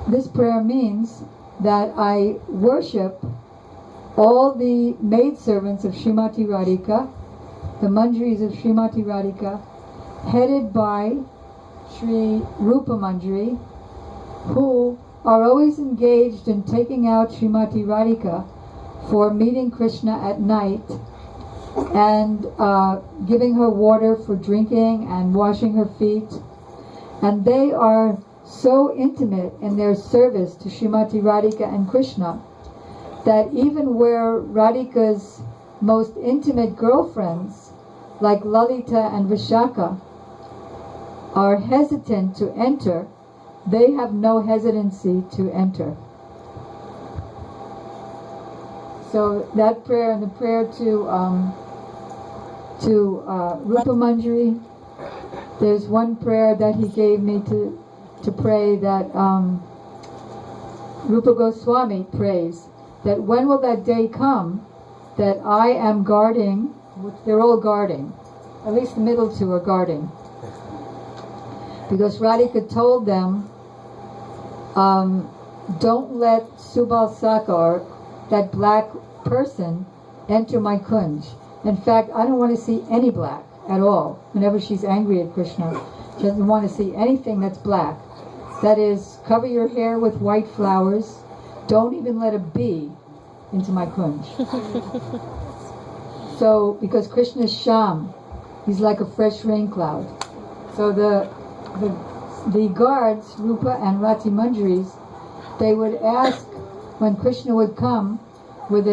Speaker 4: This prayer means that I worship all the maidservants of Srimati Radhika, the Manjaris of Srimati Radhika, headed by Sri Rupa Manjari, who are always engaged in taking out Srimati Radhika for meeting Krishna at night and giving her water for drinking and washing her feet. And they are so intimate in their service to Srimati Radhika and Krishna that even where Radhika's most intimate girlfriends, like Lalita and Vishaka, are hesitant to enter, they have no hesitancy to enter. So that prayer and the prayer to Rupa Manjari, there's one prayer that he gave me to pray that Rupa Goswami prays, that when will that day come that I am guarding, which they're all guarding, at least the middle two are guarding. Because Radhika told them, don't let Subal Saka, or that black person, enter my kunj. In fact, I don't want to see any black at all. Whenever she's angry at Krishna, she doesn't want to see anything that's black. That is, cover your hair with white flowers. Don't even let a bee into my kunj. So, because Krishna is Sham, he's like a fresh rain cloud. So the guards, Rupa and Rati Manjaris, they would ask when Krishna would come with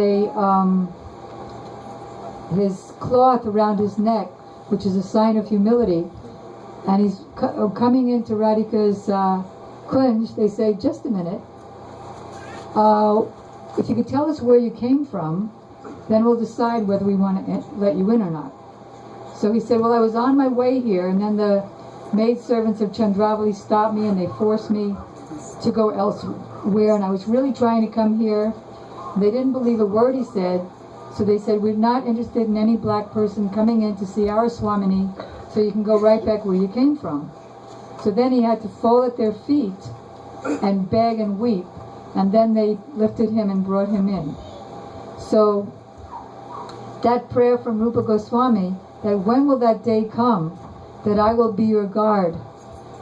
Speaker 4: his cloth around his neck, which is a sign of humility, and he's coming into Radhika's kunj, they say, just a minute, if you could tell us where you came from, then we'll decide whether we want to let you in or not. So he said, well, I was on my way here, and then the maidservants of Chandravali stopped me and they forced me to go elsewhere, and I was really trying to come here. They didn't believe a word he said, so they said, we're not interested in any black person coming in to see our Swamini, so you can go right back where you came from. So then he had to fall at their feet and beg and weep, and then they lifted him and brought him in. So that prayer from Rupa Goswami, that when will that day come that I will be your guard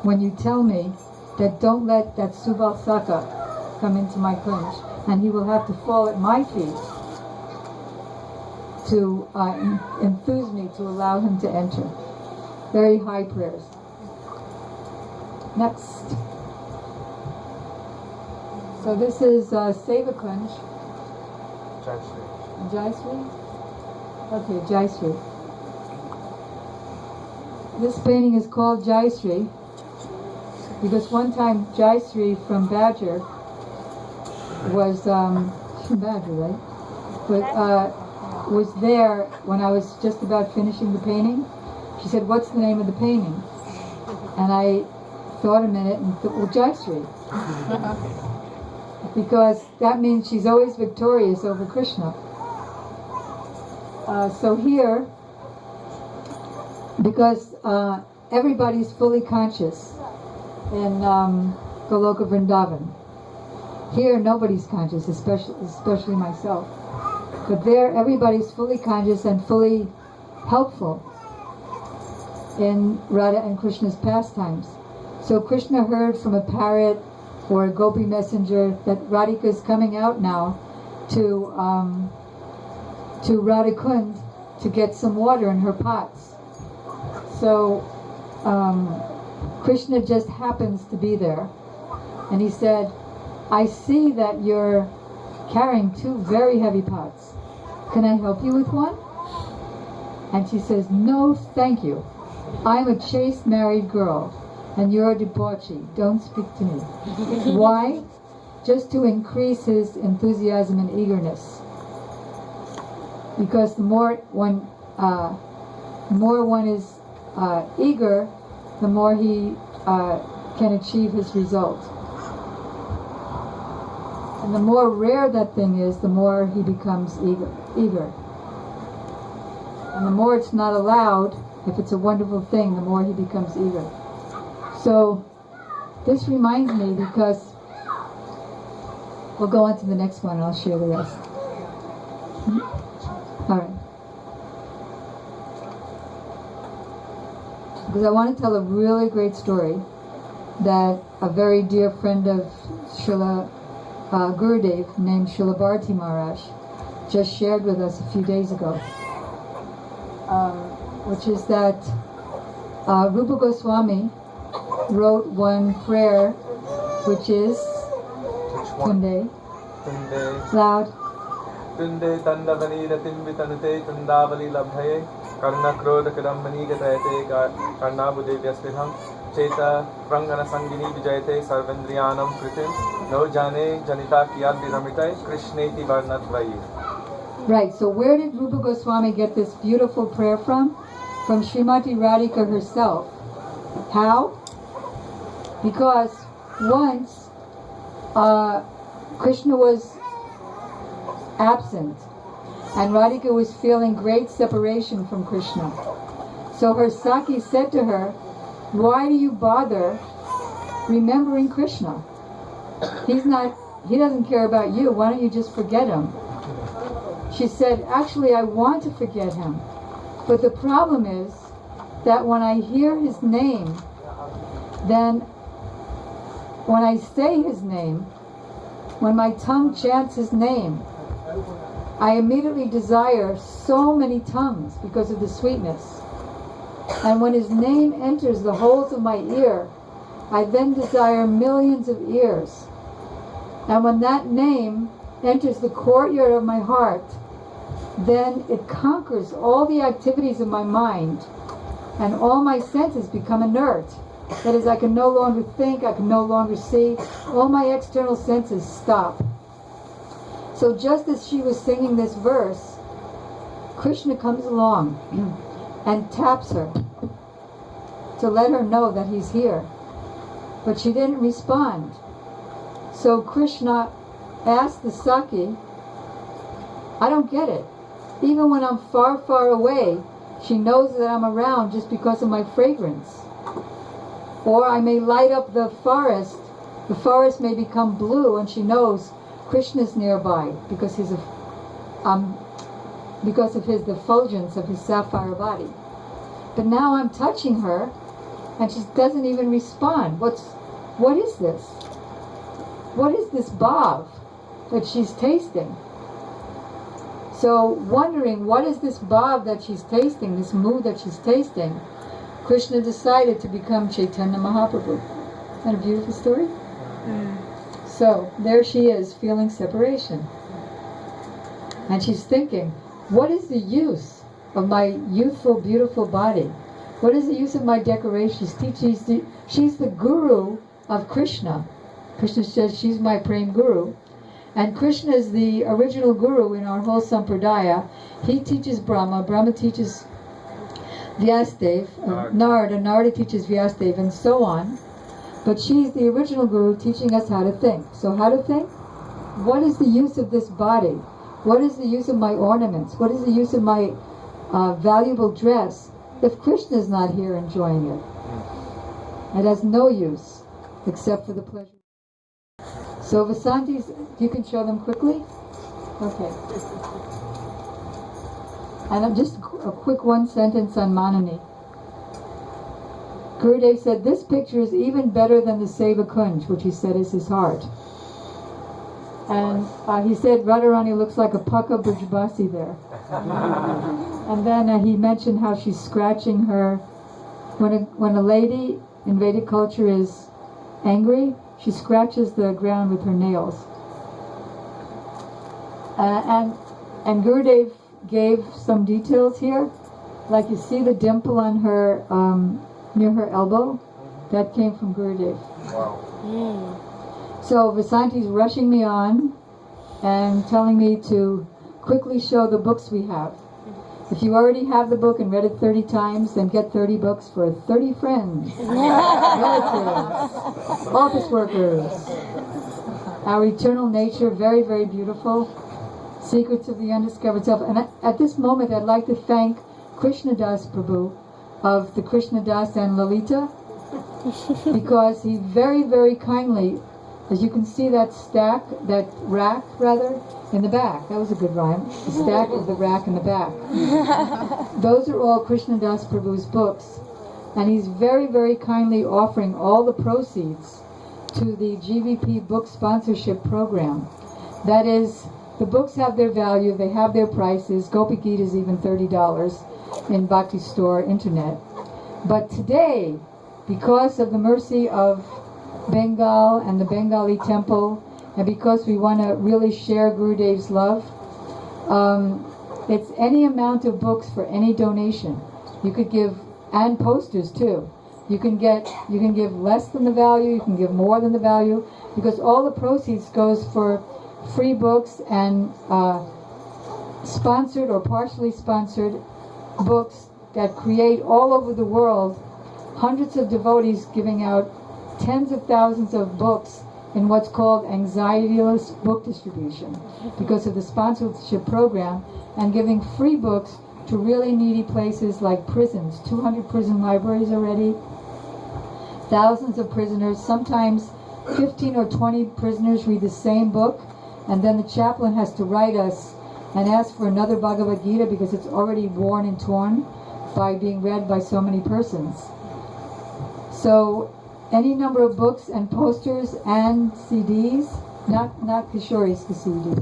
Speaker 4: when you tell me that don't let that Suvalsaka come into my kunj, and he will have to fall at my feet to enthuse me to allow him to enter. Very high prayers. Next. So this is Seva Kunj. Jaisri? Okay, Jaisri. This painting is called Jaisri because one time Jaisri from Badger was Badger, right? But was there when I was just about finishing the painting. She said, "What's the name of the painting?" And I thought a minute and thought, "Well, Jaisri," because that means she's always victorious over Krishna. So here, because everybody's fully conscious in Goloka Vrindavan. Here, nobody's conscious, especially myself. But there, everybody's fully conscious and fully helpful in Radha and Krishna's pastimes. So Krishna heard from a parrot or a gopi messenger that Radhika is coming out now to Radhakund to get some water in her pots. So Krishna just happens to be there, and he said, "I see that you're carrying 2 very heavy pots. Can I help you with one?" And she says, "No, thank you. I'm a chaste married girl, and you're a debauchee. Don't speak to me." Why? Just to increase his enthusiasm and eagerness. Because the more one is eager, the more he can achieve his result. And the more rare that thing is, the more he becomes eager. And the more it's not allowed, if it's a wonderful thing, the more he becomes eager. So this reminds me, because we'll go on to the next one and I'll share the rest. All right. Because I want to tell a really great story that a very dear friend of Srila Gurudev named Srila Bharati Maharaj just shared with us a few days ago, which is that Rupa Goswami wrote one prayer, which is Tunde. Loud.
Speaker 6: Tunde Tandavani Ratim Vitanute Tundavali Labhaye Karna Krodha Kadambani Gatayate Karnabude Vyasvitham Cheta Prangana Sangini Vijayate Sarvendriyanam Kritim No Jane Janita Kiyad Dinamitai Krishneti Varnatvayi.
Speaker 4: Right, so where did Rupa Goswami get this beautiful prayer from? From Srimati Radhika herself. How? Because once Krishna was absent and Radhika was feeling great separation from Krishna. So her Saki said to her, "Why do you bother remembering Krishna? He doesn't care about you. Why don't you just forget him?" She said, "Actually, I want to forget him. But the problem is that when I hear his name, then when I say his name, when my tongue chants his name, I immediately desire so many tongues because of the sweetness. And when his name enters the holes of my ear, I then desire millions of ears. And when that name enters the courtyard of my heart, then it conquers all the activities of my mind, and all my senses become inert. That is, I can no longer think, I can no longer see, all my external senses stop." So just as she was singing this verse, Krishna comes along and taps her to let her know that he's here. But she didn't respond. So Krishna asked the Saki, "I don't get it. Even when I'm far, far away, she knows that I'm around just because of my fragrance. Or I may light up the forest may become blue, and she knows Krishna's nearby because because of his effulgence of his sapphire body. But now I'm touching her, and she doesn't even respond. What is this? What is this bhav that she's tasting? So, wondering what is this bhav that she's tasting, this mood that she's tasting, Krishna decided to become Chaitanya Mahaprabhu. Isn't that a beautiful story? So, there she is, feeling separation. And she's thinking, what is the use of my youthful, beautiful body? What is the use of my decorations? She's the guru of Krishna. Krishna says she's my prem guru. And Krishna is the original guru in our whole sampradaya. He teaches Brahma. Brahma teaches Vyasadeva. Narada teaches Vyasadeva, and so on. But she's the original guru teaching us how to think. So how to think? What is the use of this body? What is the use of my ornaments? What is the use of my valuable dress if Krishna is not here enjoying it? It has no use except for the pleasure. So Vasanti's, you can show them quickly? Okay. And just a quick one sentence on Manani. Gurudev said, this picture is even better than the Seva Kunj, which he said is his heart. And he said Radharani looks like a Paka Brajbasi there. And then he mentioned how she's scratching her. When a lady in Vedic culture is angry, she scratches the ground with her nails. And Gurudev gave some details here. Like you see the dimple on her, near her elbow, that came from Gurudev.
Speaker 6: Wow.
Speaker 4: So Vasanti's rushing me on and telling me to quickly show the books we have. If you already have the book and read it 30 times, then get 30 books for 30 friends, relatives, office workers. Our eternal nature, very, very beautiful. Secrets of the Undiscovered Self. And at this moment, I'd like to thank Krishnadas Prabhu of the Krishnadas and Lalita, because he very, very kindly, as you can see that rack in the back. That was a good rhyme. The stack of the rack in the back. Those are all Krishnadas Prabhu's books. And he's very, very kindly offering all the proceeds to the GVP book sponsorship program. That is, the books have their value, they have their prices. Gopi Gita is even $30 in Bhakti Store Internet. But today, because of the mercy of Bengal and the Bengali temple, and because we want to really share Gurudev's love, it's any amount of books for any donation. You could give, and posters too. You can give less than the value, you can give more than the value, because all the proceeds goes for free books and sponsored or partially sponsored books that create all over the world hundreds of devotees giving out tens of thousands of books in what's called anxiety-less book distribution because of the sponsorship program, and giving free books to really needy places like prisons. 200 prison libraries already, thousands of prisoners. Sometimes 15 or 20 prisoners read the same book, and then the chaplain has to write us and ask for another Bhagavad Gita because it's already worn and torn by being read by so many persons. So any number of books and posters and CDs, not Kishori's CDs,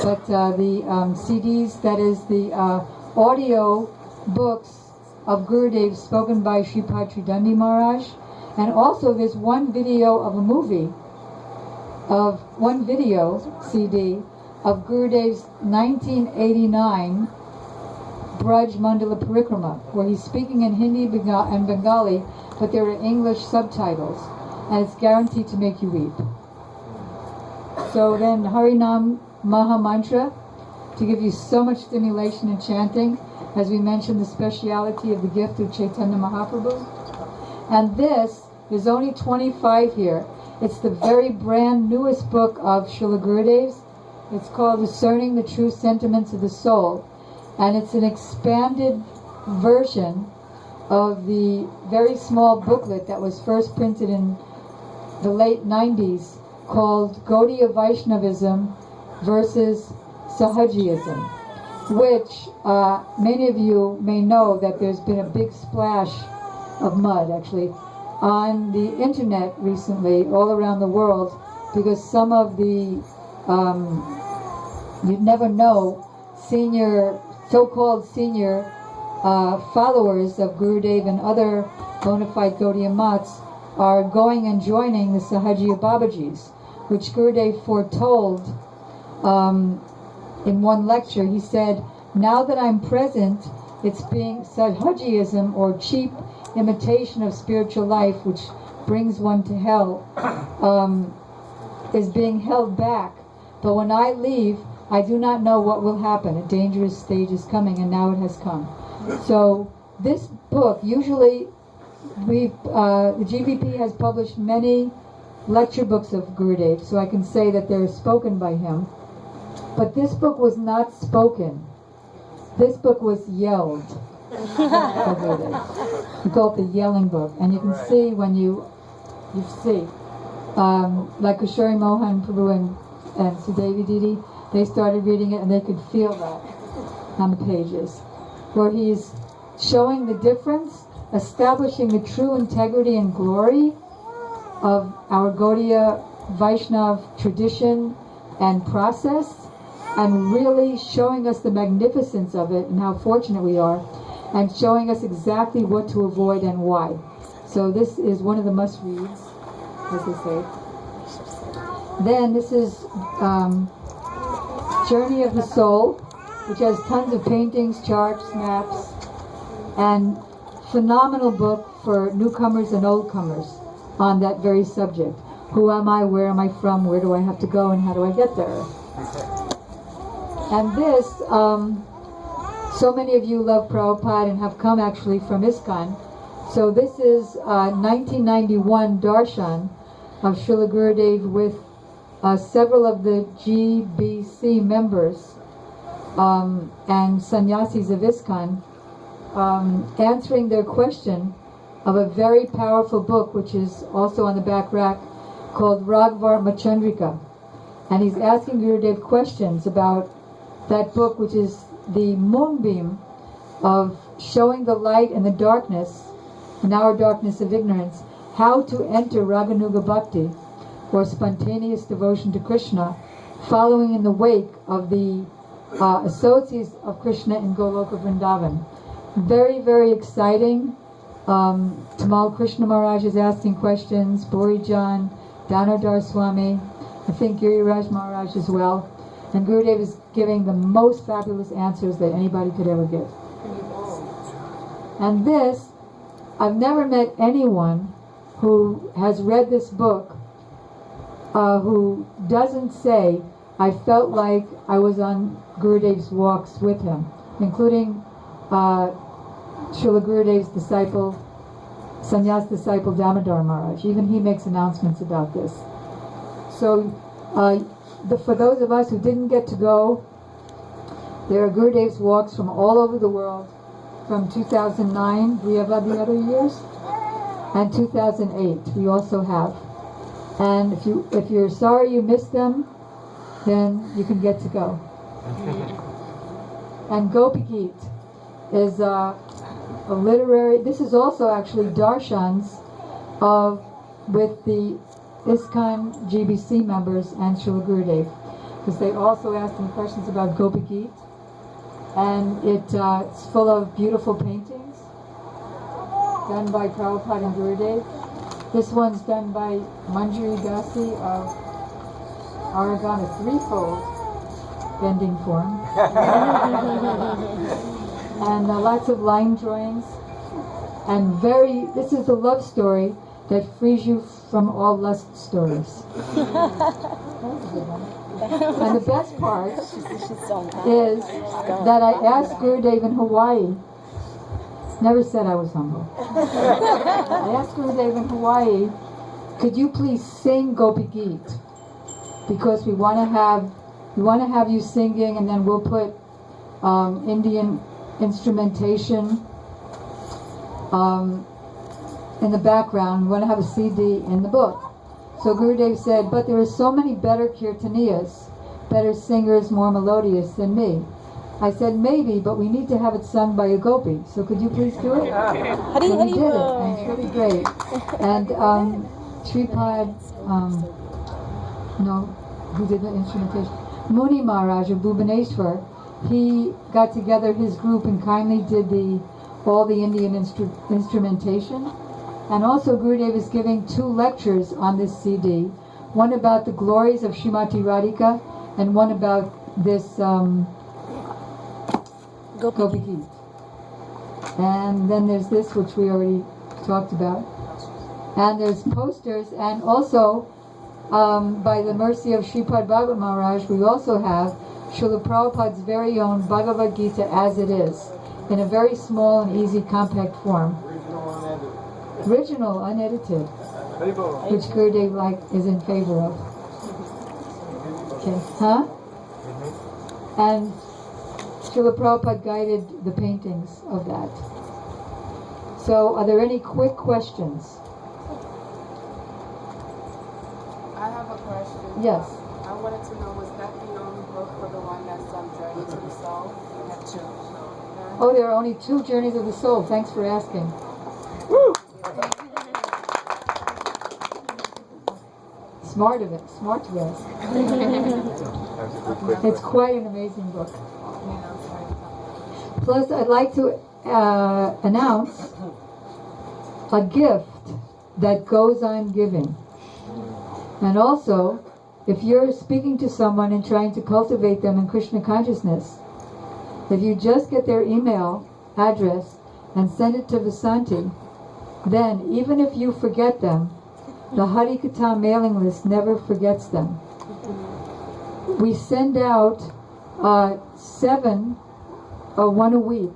Speaker 4: but the CDs, that is the audio books of Gurudev spoken by Sripad Tridandi Maharaj, and also there's one video of a movie, one video CD of Gurudev's 1989 Braj Mandala Parikrama, where he's speaking in Hindi and Bengali, but there are English subtitles, and it's guaranteed to make you weep. So then Harinam Maha Mantra, to give you so much stimulation and chanting, as we mentioned the speciality of the gift of Chaitanya Mahaprabhu. And this is only 25 here. It's the very brand newest book of Srila Gurudev's. It's called Discerning the True Sentiments of the Soul. And it's an expanded version of the very small booklet that was first printed in the late 90s called Gaudiya Vaishnavism versus Sahajiism, which many of you may know that there's been a big splash of mud, actually, on the internet recently, all around the world, because some of the, you'd never know, so-called senior followers of Gurudev and other bona fide Gaudiya Mats are going and joining the Sahajiya Babajis, which Gurudev foretold in one lecture. He said, now that I'm present, it's being Sahajiism, or cheap imitation of spiritual life, which brings one to hell, is being held back. But when I leave, I do not know what will happen. A dangerous stage is coming, and now it has come. So this book, usually the GBP has published many lecture books of Gurudev, so I can say that they're spoken by him. But this book was not spoken. This book was yelled by Gurudev. We call it the yelling book. And you can see when you see, like Kishori Mohan Prabhu and Sudevi Didi, they started reading it and they could feel that on the pages, where he's showing the difference, establishing the true integrity and glory of our Gaudiya Vaishnav tradition and process, and really showing us the magnificence of it and how fortunate we are, and showing us exactly what to avoid and why. So this is one of the must-reads, as they say. Then this is Journey of the Soul, which has tons of paintings, charts, maps, and phenomenal book for newcomers and oldcomers on that very subject. Who am I? Where am I from? Where do I have to go? And how do I get there? And this, so many of you love Prabhupada and have come actually from ISKCON. So this is 1991 darshan of Srila Gurudev with several of the GBC members and sannyasis of ISKCON answering their question of a very powerful book, which is also on the back rack, called Ragvar Machandrika. And he's asking Gurudev questions about that book, which is the moonbeam of showing the light and the darkness, in our darkness of ignorance, how to enter Raganuga Bhakti, or spontaneous devotion to Krishna, following in the wake of the associates of Krishna in Goloka Vrindavan. Very, very exciting. Tamal Krishna Maharaj is asking questions, Borijan, Danodar Swami, I think Giriraj Maharaj as well. And Gurudev is giving the most fabulous answers that anybody could ever give. And this, I've never met anyone who has read this book who doesn't say, I felt like I was on Gurudev's walks with him, including Srila Gurudev's disciple, sannyas disciple Damodar Maharaj. Even he makes announcements about this. So for those of us who didn't get to go, there are Gurudev's walks from all over the world, from 2009, we have the other years, and 2008 we also have. And if you're sorry you missed them, then you can get to go. And Gopi Geet is a literary, this is also actually darshans with the ISKCON GBC members and Srila Gurudev, because they also asked him questions about Gopi Geet, and it's full of beautiful paintings done by Prabhupada and Gurudev. This one's done by Manjari Dasi of Oregon, a threefold bending form, and lots of line drawings, and this is a love story that frees you from all lust stories. And the best part is that I asked Gurudev in Hawaii, never said I was humble, I asked Gurudev in Hawaii, could you please sing Gopi Geet? Because we want to have you singing, and then we'll put Indian instrumentation in the background. We want to have a CD in the book. So Gurudev said, but there are so many better kirtaniyas better singers, more melodious than me. I said, maybe, but we need to have it sung by a gopi. So could you please do it?
Speaker 3: Hari
Speaker 4: So
Speaker 3: Hari
Speaker 4: he did it,
Speaker 3: Bol.
Speaker 4: and it's really great. And Sripad, who did the instrumentation? Muni Maharaj of Bhubaneswar, he got together his group and kindly did all the Indian instrumentation. And also Gurudev is giving 2 lectures on this CD. One about the glories of Srimati Radhika and one about this Gopi Geet. And then there's this, which we already talked about. And there's posters, and also by the mercy of Sripad Bhagavat Maharaj, we also have Srila Prabhupada's very own Bhagavad Gita as it is, in a very small and easy compact form. Original, unedited, which Gurudev is in favor of. Okay, huh? And Srila Prabhupada guided the paintings of that. So, are there any quick questions?
Speaker 7: I have a question.
Speaker 4: Yes.
Speaker 7: I wanted to know, was that the only book for the one that's Journey to the Soul? I have 2.
Speaker 4: Oh, there are only 2 Journeys of the Soul. Thanks for asking. Smart of it. Smart to ask. It's quite an amazing book. Plus, I'd like to announce a gift that goes on giving. And also, if you're speaking to someone and trying to cultivate them in Krishna consciousness, if you just get their email address and send it to Vasanti, then even if you forget them, the Harikatha mailing list never forgets them. We send out 7 or 1 a week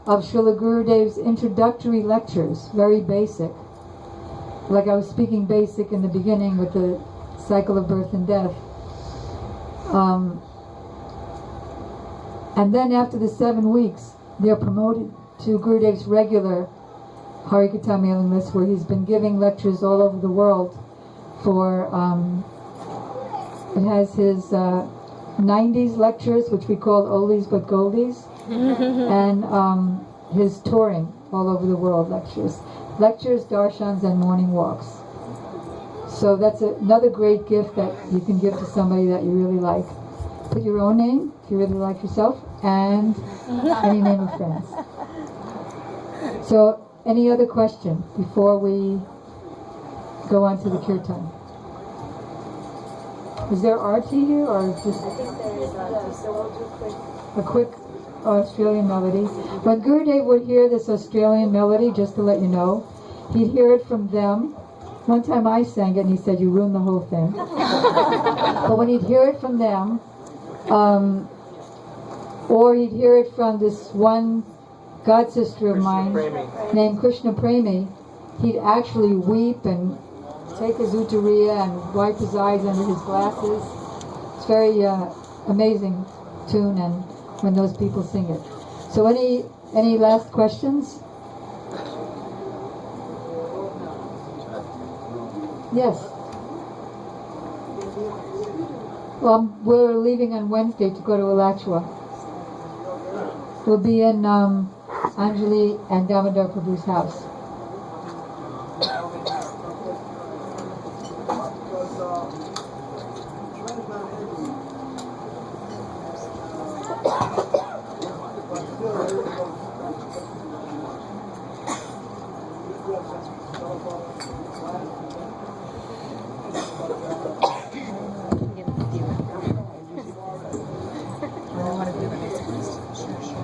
Speaker 4: of Srila Gurudev's introductory lectures, very basic. Like I was speaking basic in the beginning with the cycle of birth and death. And then after the 7 weeks, they're promoted to Gurudev's regular Harikatha mailing list, where he's been giving lectures all over the world for, it has his 90s lectures, which we call Oldies but Goldies, and his touring all over the world lectures, darshans, and morning walks. So that's another great gift that you can give to somebody that you really like. Put your own name, if you really like yourself, and any name of friends. So, any other question before we go on to the kirtan? Is there arti here, or just a quick Australian melody? When Gurudev would hear this Australian melody, just to let you know, he'd hear it from them. One time I sang it and he said, "You ruined the whole thing." But when he'd hear it from them, or he'd hear it from this one god sister of mine named Krishna Premi, he'd actually weep and take his uttariya and wipe his eyes under his glasses. It's very amazing tune, and when those people sing it. So any last questions? Yes. Well, we're leaving on Wednesday to go to Alachua. We'll be in Anjali and Damodar Prabhu's house.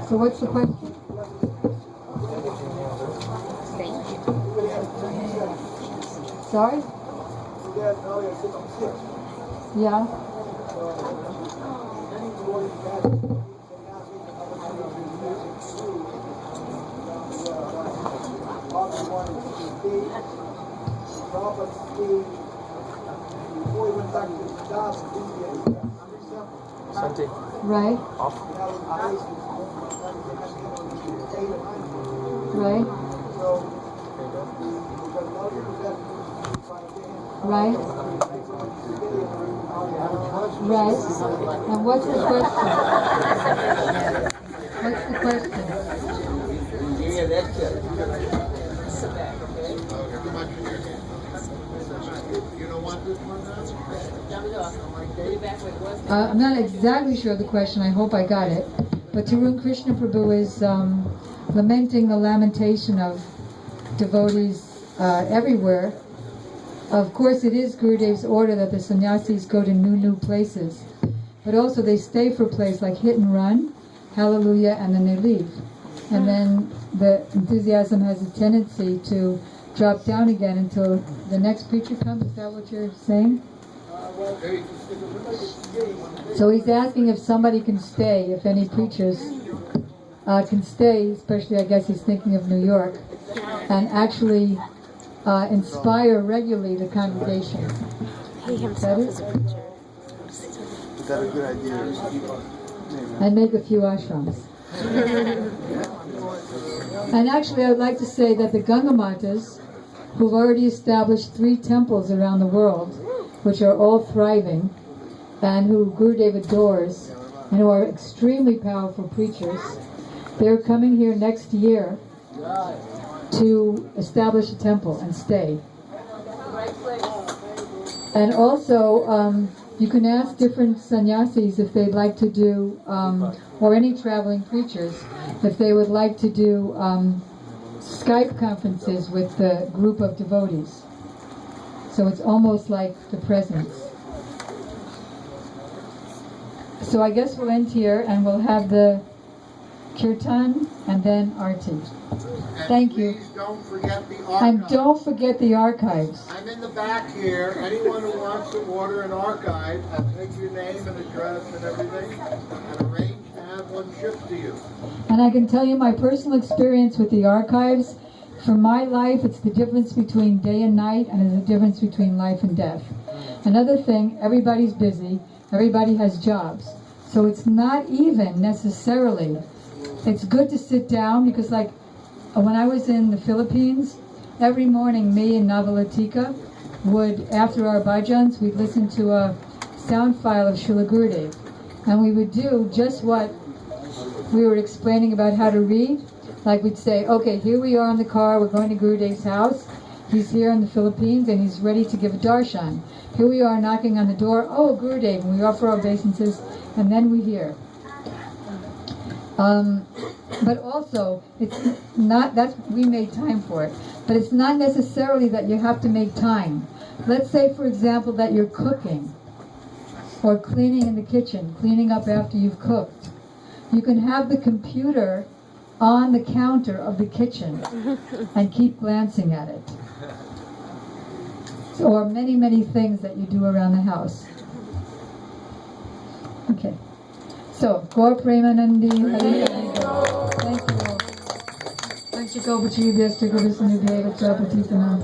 Speaker 4: So what's the question? Sorry? Yeah. Right. Right. Right. Right. And what's the question? What's the question? I'm not exactly sure of the question. I hope I got it. But Tarun Krishna Prabhu is lamenting the lamentation of devotees everywhere. Of course, it is Gurudev's order that the sannyasis go to new places. But also they stay for a place like hit and run, hallelujah, and then they leave. And then the enthusiasm has a tendency to drop down again until the next preacher comes. Is that what you're saying? So he's asking if somebody can stay, if any preachers can stay, especially I guess he's thinking of New York, and actually inspire regularly the congregation.
Speaker 3: He himself is a preacher.
Speaker 8: Is that a good idea?
Speaker 4: And make a few ashrams. And actually I would like to say that the Ganga Matas, who've already established 3 temples around the world, which are all thriving, and who Gurudev adores, and who are extremely powerful preachers, they're coming here next year to establish a temple and stay. And also, you can ask different sannyasis if they'd like to do, or any traveling preachers, if they would like to do Skype conferences with the group of devotees. So it's almost like the presence. So I guess we'll end here and we'll have the kirtan and then arti. Thank you.
Speaker 1: Please don't forget the archives.
Speaker 4: And don't forget the archives.
Speaker 1: I'm in the back here. Anyone who wants to order an archive, I'll take your name and address and everything and arrange to have one shipped to you.
Speaker 4: And I can tell you my personal experience with the archives. For my life, it's the difference between day and night, and it's the difference between life and death. Another thing, everybody's busy, everybody has jobs. So it's not even necessarily, it's good to sit down, because like when I was in the Philippines, every morning me and Navalatika would, after our bhajans, we'd listen to a sound file of Srila Gurudev. And we would do just what we were explaining about how to read. Like we'd say, okay, here we are in the car, we're going to Gurudev's house. He's here in the Philippines and he's ready to give a darshan. Here we are knocking on the door, oh, Gurudev, and we offer our obeisances, and then we hear. But also, it's not, we made time for it, but it's not necessarily that you have to make time. Let's say, for example, that you're cooking, or cleaning in the kitchen, cleaning up after you've cooked. You can have the computer on the counter of the kitchen and keep glancing at it. Or many things that you do around the house. Okay. So, Gaur Premanandi, Hari Hari Gaur. Thank you all. Thanks to Gopachi, Vyasta Gurusanu Deva, Chapati, Sanam,